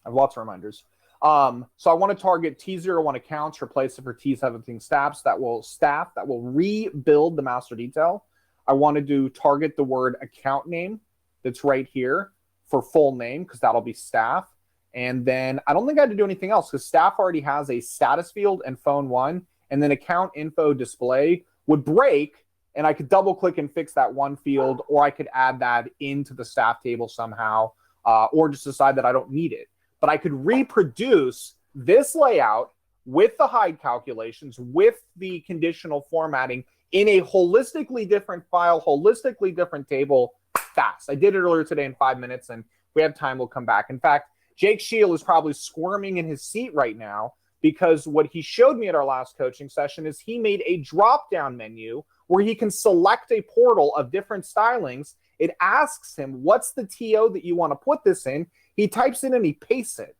I have lots of reminders. So I want to target T01 accounts, replace it for T17 staffs. That will rebuild the master detail. I want to target the word account name that's right here for full name, because that'll be staff. And then I don't think I had to do anything else, because staff already has a status field and phone one, and then account info display would break, and I could double click and fix that one field, or I could add that into the staff table somehow, or just decide that I don't need it. But I could reproduce this layout with the hide calculations, with the conditional formatting in a holistically different file, holistically different table fast. I did it earlier today in 5 minutes, and if we have time, we'll come back. In fact, Jake Shield is probably squirming in his seat right now, because what he showed me at our last coaching session is he made a drop-down menu where he can select a portal of different stylings. It asks him, what's the TO that you want to put this in? He types in and he pastes it.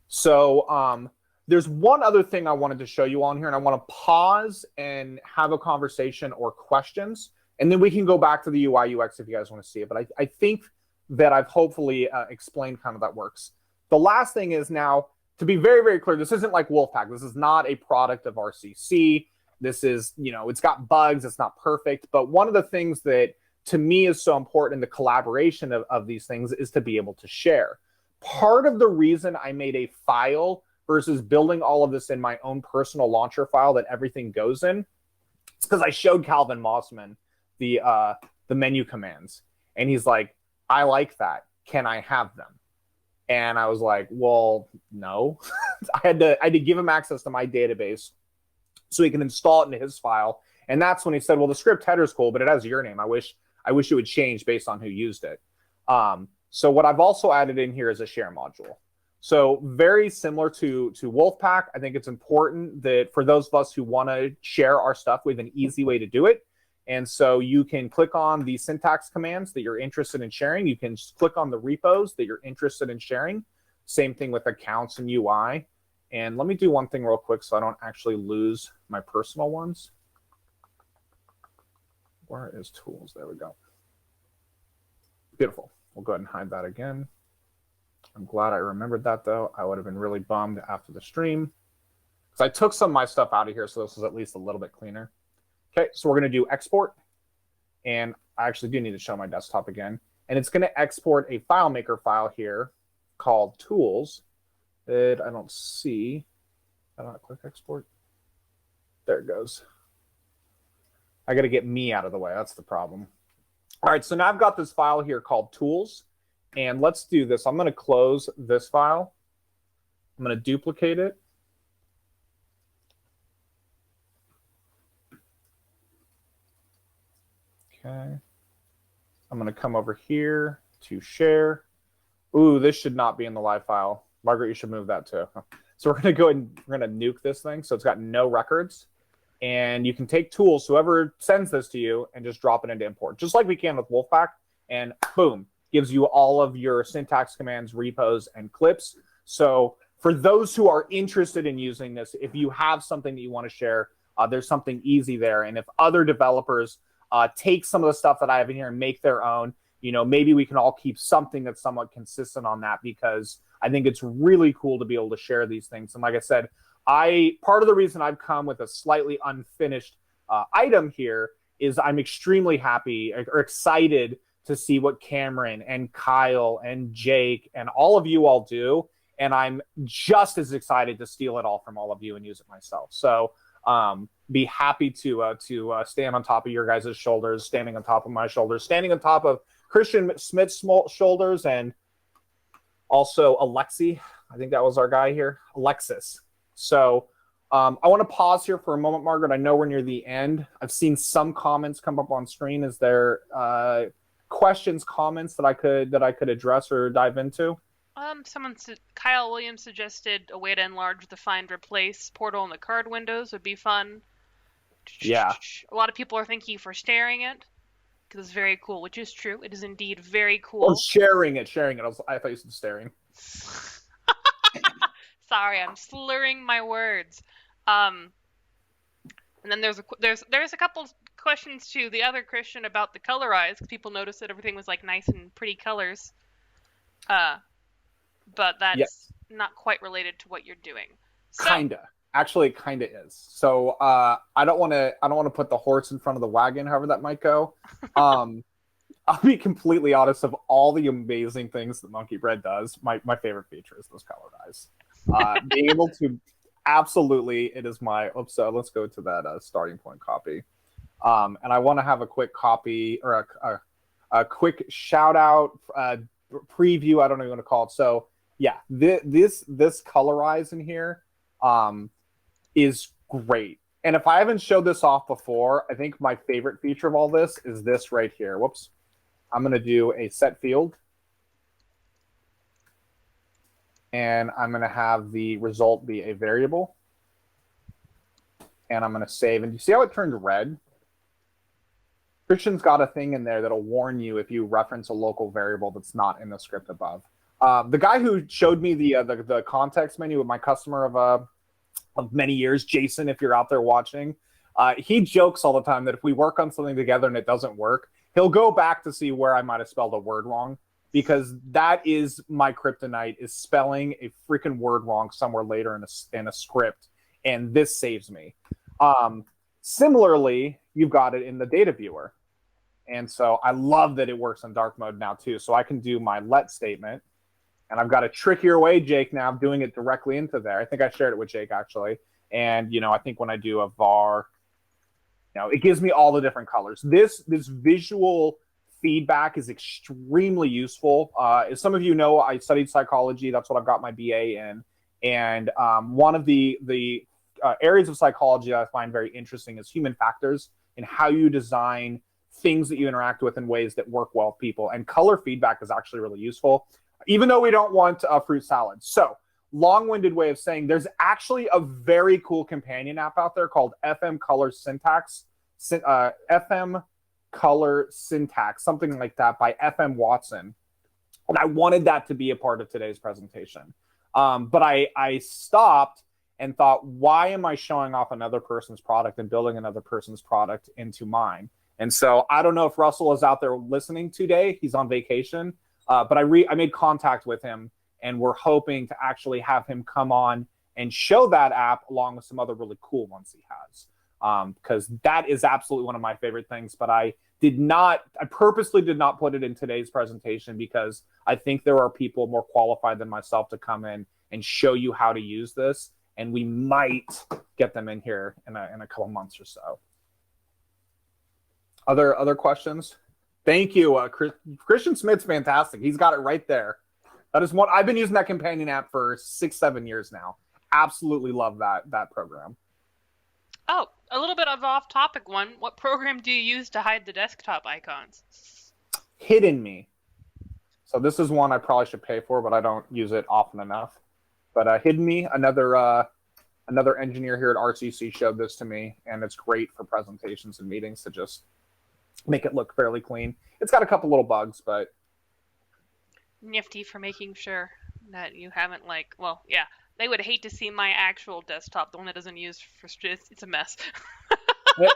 So there's one other thing I wanted to show you on here, and I want to pause and have a conversation or questions, and then we can go back to the UI UX if you guys want to see it. But I think that I've hopefully explained kind of that works. The last thing is, now, to be very, very clear, this isn't like Wolfpack. This is not a product of RCC. This is, it's got bugs. It's not perfect. But one of the things that to me is so important in the collaboration of these things is to be able to share. Part of the reason I made a file versus building all of this in my own personal launcher file that everything goes in, is because I showed Calvin Mossman the menu commands. And he's like, I like that. Can I have them? And I was like, well, no. I had to give him access to my database so he can install it into his file. And that's when he said, well, the script header is cool, but it has your name. I wish it would change based on who used it. So what I've also added in here is a share module. So very similar to Wolfpack, I think it's important that for those of us who want to share our stuff, we have an easy way to do it. And so you can click on the syntax commands that you're interested in sharing. You can just click on the repos that you're interested in sharing. Same thing with accounts and UI. And let me do one thing real quick so I don't actually lose my personal ones. Where is tools? There we go. Beautiful. We'll go ahead and hide that again. I'm glad I remembered that, though. I would have been really bummed after the stream, because I took some of my stuff out of here, so this is at least a little bit cleaner. Okay, so we're going to do export. And I actually do need to show my desktop again. And it's going to export a FileMaker file here called tools that I don't see. I don't click export. There it goes. I got to get me out of the way. That's the problem. All right, so now I've got this file here called tools. And let's do this. I'm going to close this file. I'm going to duplicate it. Okay. I'm going to come over here to share. Ooh, this should not be in the live file. Margaret, you should move that too. So we're going to go and we're going to nuke this thing. So it's got no records. And you can take tools, whoever sends this to you, and just drop it into import, just like we can with Wolfpack. And boom, gives you all of your syntax commands, repos, and clips. So for those who are interested in using this, if you have something that you want to share, there's something easy there. And if other developers take some of the stuff that I have in here and make their own, maybe we can all keep something that's somewhat consistent on that, because I think it's really cool to be able to share these things. And like I said, part of the reason I've come with a slightly unfinished item here is I'm extremely happy or excited to see what Cameron and Kyle and Jake and all of you all do. And I'm just as excited to steal it all from all of you and use it myself. So be happy to stand on top of your guys' shoulders, standing on top of my shoulders, standing on top of Kristian Smith shoulders, and also Alexi. I think that was our guy here, Alexis. So I want to pause here for a moment, Margaret. I know we're near the end. I've seen some comments come up on screen. Is there questions, comments that I could address or dive into? Kyle Williams suggested a way to enlarge the find replace portal in the card windows would be fun. Yeah. A lot of people are thanking for staring it because it's very cool, which is true. It is indeed very cool. Oh, sharing it. I thought you said staring. Sorry, I'm slurring my words. And then there's a couple questions to the other Kristian about the colorize, because people noticed that everything was like nice and pretty colors. But that's not quite related to what you're doing. So, Actually, it kinda is. So I don't want to put the horse in front of the wagon, however that might go. I'll be completely honest. Of all the amazing things that Monkeybread does, my favorite feature is those colorize. Being able to absolutely, it is my. Oops. Let's go to that starting point copy. And I want to have a quick copy or a quick shout out preview. I don't know what you want to call it. So yeah, this colorize in here is great. And if I haven't showed this off before, I think my favorite feature of all this is this right here. Whoops. I'm going to do a set field. And I'm going to have the result be a variable. And I'm going to save. And you see how it turned red? Kristian's got a thing in there that'll warn you if you reference a local variable that's not in the script above. The guy who showed me the context menu with my customer of many years, Jason, if you're out there watching, he jokes all the time that if we work on something together and it doesn't work, he'll go back to see where I might have spelled a word wrong, because that is my kryptonite, is spelling a freaking word wrong somewhere later in a script, and this saves me. Similarly, you've got it in the data viewer. And so I love that it works in dark mode now too. So I can do my let statement, and I've got a trickier way, Jake, now of doing it directly into there. I think I shared it with Jake actually. And, I think when I do a var, it gives me all the different colors. This visual feedback is extremely useful. As some of you know, I studied psychology. That's what I've got my BA in. And one of the areas of psychology I find very interesting is human factors and how you design things that you interact with in ways that work well with people. And color feedback is actually really useful, even though we don't want a fruit salad. So, long-winded way of saying, there's actually a very cool companion app out there called FM Color Syntax, FM Color Syntax, something like that, by FM Watson. And I wanted that to be a part of today's presentation. But I stopped and thought, why am I showing off another person's product and building another person's product into mine? And so I don't know if Russell is out there listening today. He's on vacation. But I made contact with him, and we're hoping to actually have him come on and show that app along with some other really cool ones he has. Because that is absolutely one of my favorite things. But I purposely did not put it in today's presentation because I think there are people more qualified than myself to come in and show you how to use this. And we might get them in here in a couple months or so. Other questions? Thank you. Kristian Smith's fantastic. He's got it right there. That is one. I've been using that companion app for 6-7 years now. Absolutely love that program. Oh, a little bit of off-topic one. What program do you use to hide the desktop icons? Hidden Me. So this is one I probably should pay for, but I don't use it often enough. But Hidden Me, another engineer here at RCC showed this to me, and it's great for presentations and meetings to just make it look fairly clean. It's got a couple little bugs, but nifty for making sure that you haven't they would hate to see my actual desktop, the one that doesn't use for it's a mess.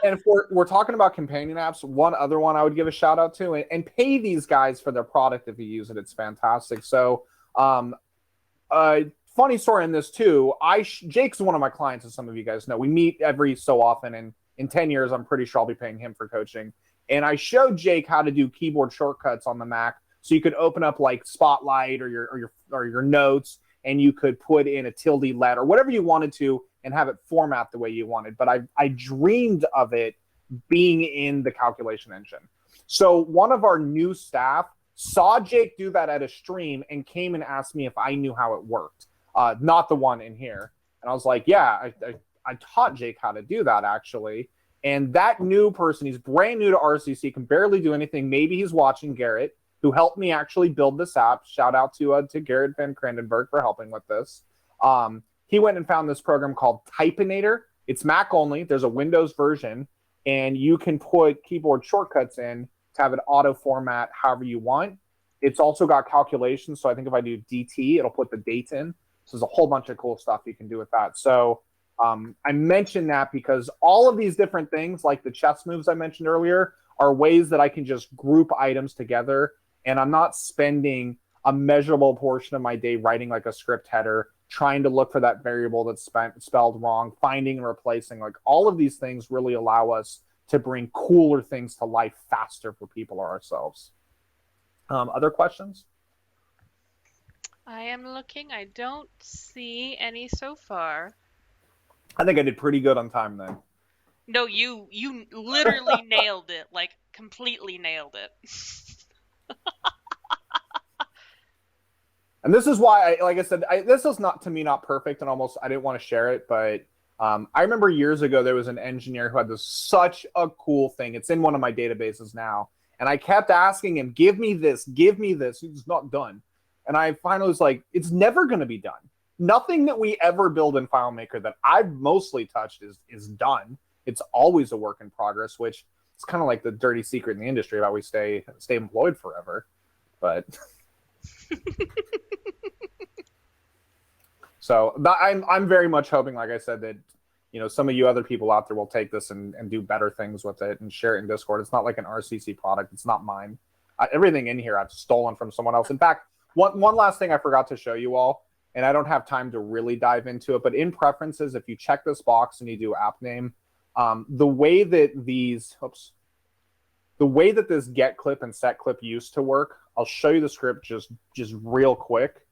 And if we're talking about companion apps, one other one I would give a shout out to, and pay these guys for their product if you use it. It's fantastic. So, funny story in this too. Jake's one of my clients, as some of you guys know. We meet every so often, and in 10 years, I'm pretty sure I'll be paying him for coaching. And I showed Jake how to do keyboard shortcuts on the Mac, so you could open up like Spotlight or your notes, and you could put in a tilde let or whatever you wanted to, and have it format the way you wanted. But I dreamed of it being in the calculation engine. So one of our new staff saw Jake do that at a stream and came and asked me if I knew how it worked. Not the one in here. And I was like, yeah, I taught Jake how to do that, actually. And that new person, he's brand new to RCC, can barely do anything. Maybe he's watching Garrett, who helped me actually build this app. Shout out to Garrett Van Krandenberg for helping with this. He went and found this program called Typinator. It's Mac only. There's a Windows version, and you can put keyboard shortcuts in to have it auto format however you want. It's also got calculations. So I think if I do DT, it'll put the date in. So there's a whole bunch of cool stuff you can do with that. So I mentioned that because all of these different things, like the chess moves I mentioned earlier, are ways that I can just group items together, and I'm not spending a measurable portion of my day writing like a script header, trying to look for that variable that's spelled wrong, finding and replacing. Like all of these things really allow us to bring cooler things to life faster for people or ourselves. Other questions? I am looking. I don't see any so far. I think I did pretty good on time then. No, you literally nailed it. Like, completely nailed it. And this is why, like I said, this is not, to me, not perfect, and almost I didn't want to share it, but I remember years ago there was an engineer who had such a cool thing. It's in one of my databases now, and I kept asking him, give me this, give me this. He's not done. And I finally was like, it's never going to be done. Nothing that we ever build in FileMaker that I've mostly touched is done. It's always a work in progress, which is kind of like the dirty secret in the industry about we stay employed forever. But so I'm very much hoping, like I said, that some of you other people out there will take this and do better things with it and share it in Discord. It's not like an RCC product. It's not mine. Everything in here I've stolen from someone else. In fact, one last thing I forgot to show you all, and I don't have time to really dive into it, but in preferences, if you check this box and you do app name, the way that this get clip and set clip used to work, I'll show you the script just real quick.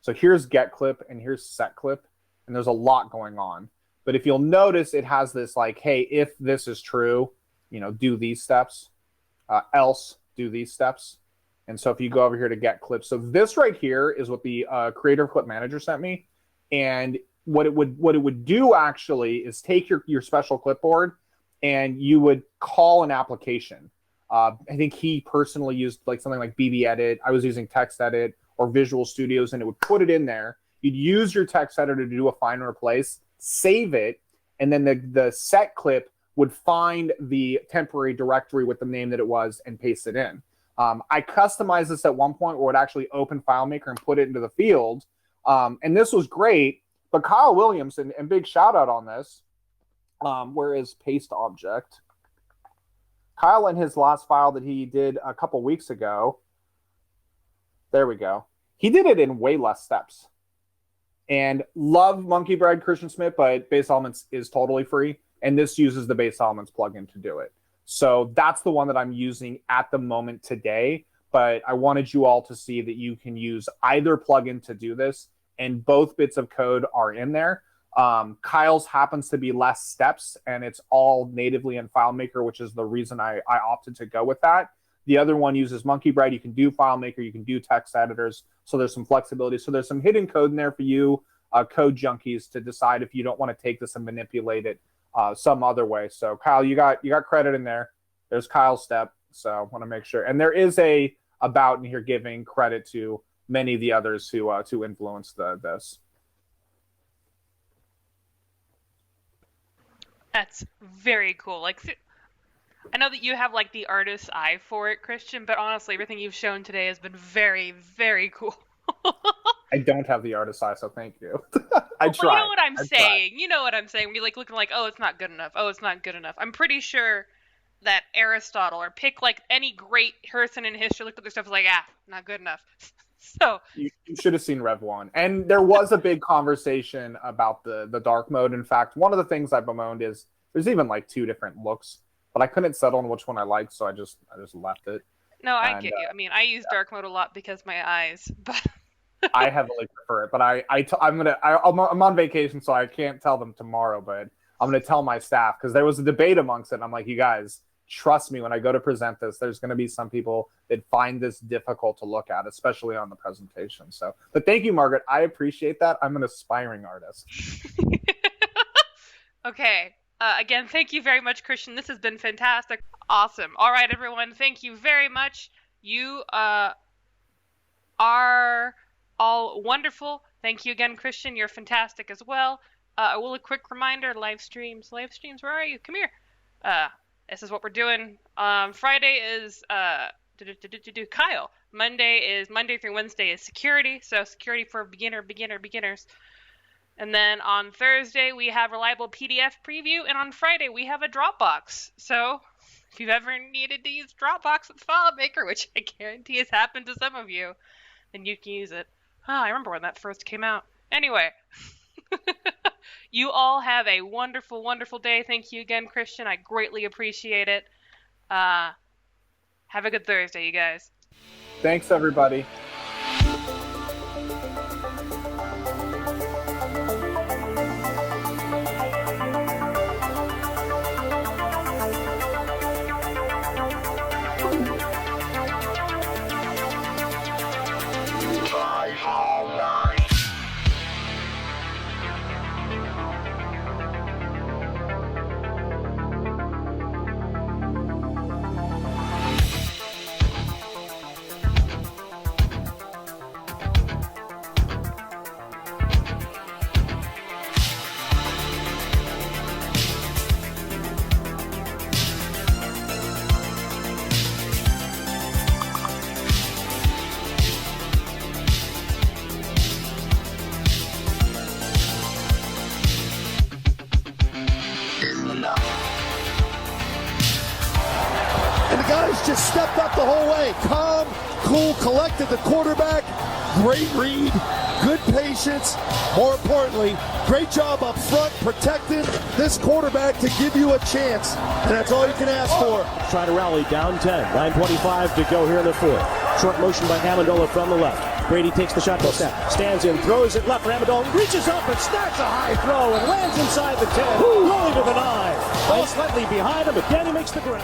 So here's get clip and here's set clip, and there's a lot going on. But if you'll notice, it has this like, hey, if this is true, do these steps, else do these steps. And so if you go over here to get clips, so this right here is what the Creator Clip Manager sent me. And what it would do actually is take your special clipboard and you would call an application. I think he personally used like something like BB Edit. I was using Text Edit or Visual Studios, and it would put it in there. You'd use your text editor to do a find and replace, save it, and then the set clip would find the temporary directory with the name that it was and paste it in. I customized this at one point where it actually opened FileMaker and put it into the field. And this was great, but Kyle Williams, and big shout out on this, where is paste object? Kyle, in his last file that he did a couple weeks ago, there we go. He did it in way less steps. And love Monkeybread Christian Smith, but Base Elements is totally free. And this uses the Base Elements plugin to do it. So that's the one that I'm using at the moment today. But I wanted you all to see that you can use either plugin to do this. And both bits of code are in there. Kyle's happens to be less steps, and it's all natively in FileMaker, which is the reason I opted to go with that. The other one uses Monkeybread. You can do FileMaker. You can do text editors. So there's some flexibility. So there's some hidden code in there for you, code junkies, to decide if you don't want to take this and manipulate it some other way. So Kyle, you got credit in there. There's Kyle's step. So I want to make sure. And there is a about in here giving credit to many of the others who influenced this. That's very cool. Like, I know that you have like the artist's eye for it, Christian, but honestly, everything you've shown today has been very, very cool. I don't have the artist's eye, so thank you. I well, tried. You know what I'm saying. You know what I'm saying. We like looking like, oh, it's not good enough. Oh, it's not good enough. I'm pretty sure that Aristotle, or pick like any great person in history, looked at their stuff and was like, not good enough. So you should have seen Rev 1. And there was a big conversation about the dark mode. In fact, one of the things I bemoaned is there's even like 2 different looks, but I couldn't settle on which one I liked, so I just left it. No, I get you. I mean, I use dark mode a lot because my eyes, but I heavily prefer it. But I'm on vacation, so I can't tell them tomorrow, but I'm gonna tell my staff, because there was a debate amongst it, and I'm like, you guys, trust me, when I go to present this, there's going to be some people that find this difficult to look at, especially on the presentation. So, but thank you, Margaret. I appreciate that. I'm an aspiring artist. Okay. Again, thank you very much, Kristian. This has been fantastic. Awesome. All right, everyone. Thank you very much. You are all wonderful. Thank you again, Kristian. You're fantastic as well. A quick reminder, live streams, where are you? Come here. This is what we're doing. Friday is Kyle. Monday through Wednesday is security. So security for beginners. And then on Thursday, we have reliable PDF preview. And on Friday, we have a Dropbox. So if you've ever needed to use Dropbox with FileMaker, which I guarantee has happened to some of you, then you can use it. I remember when that first came out. Anyway, you all have a wonderful, wonderful day. Thank you again, Kristian. I greatly appreciate it. Have a good Thursday, you guys. Thanks, everybody. Just stepped up the whole way. Calm, cool, collected. The quarterback, great read, good patience. More importantly, great job up front protecting this quarterback to give you a chance. And that's all you can ask for. Try to rally down 10. 9:25 to go here in the fourth. Short motion by Amendola from the left. Brady takes the shotgun snap, stands in, throws it left for Amendola, reaches up and snacks a high throw and lands inside the 10, rolling to the 9. Ball slightly behind him, but Danny makes the grab.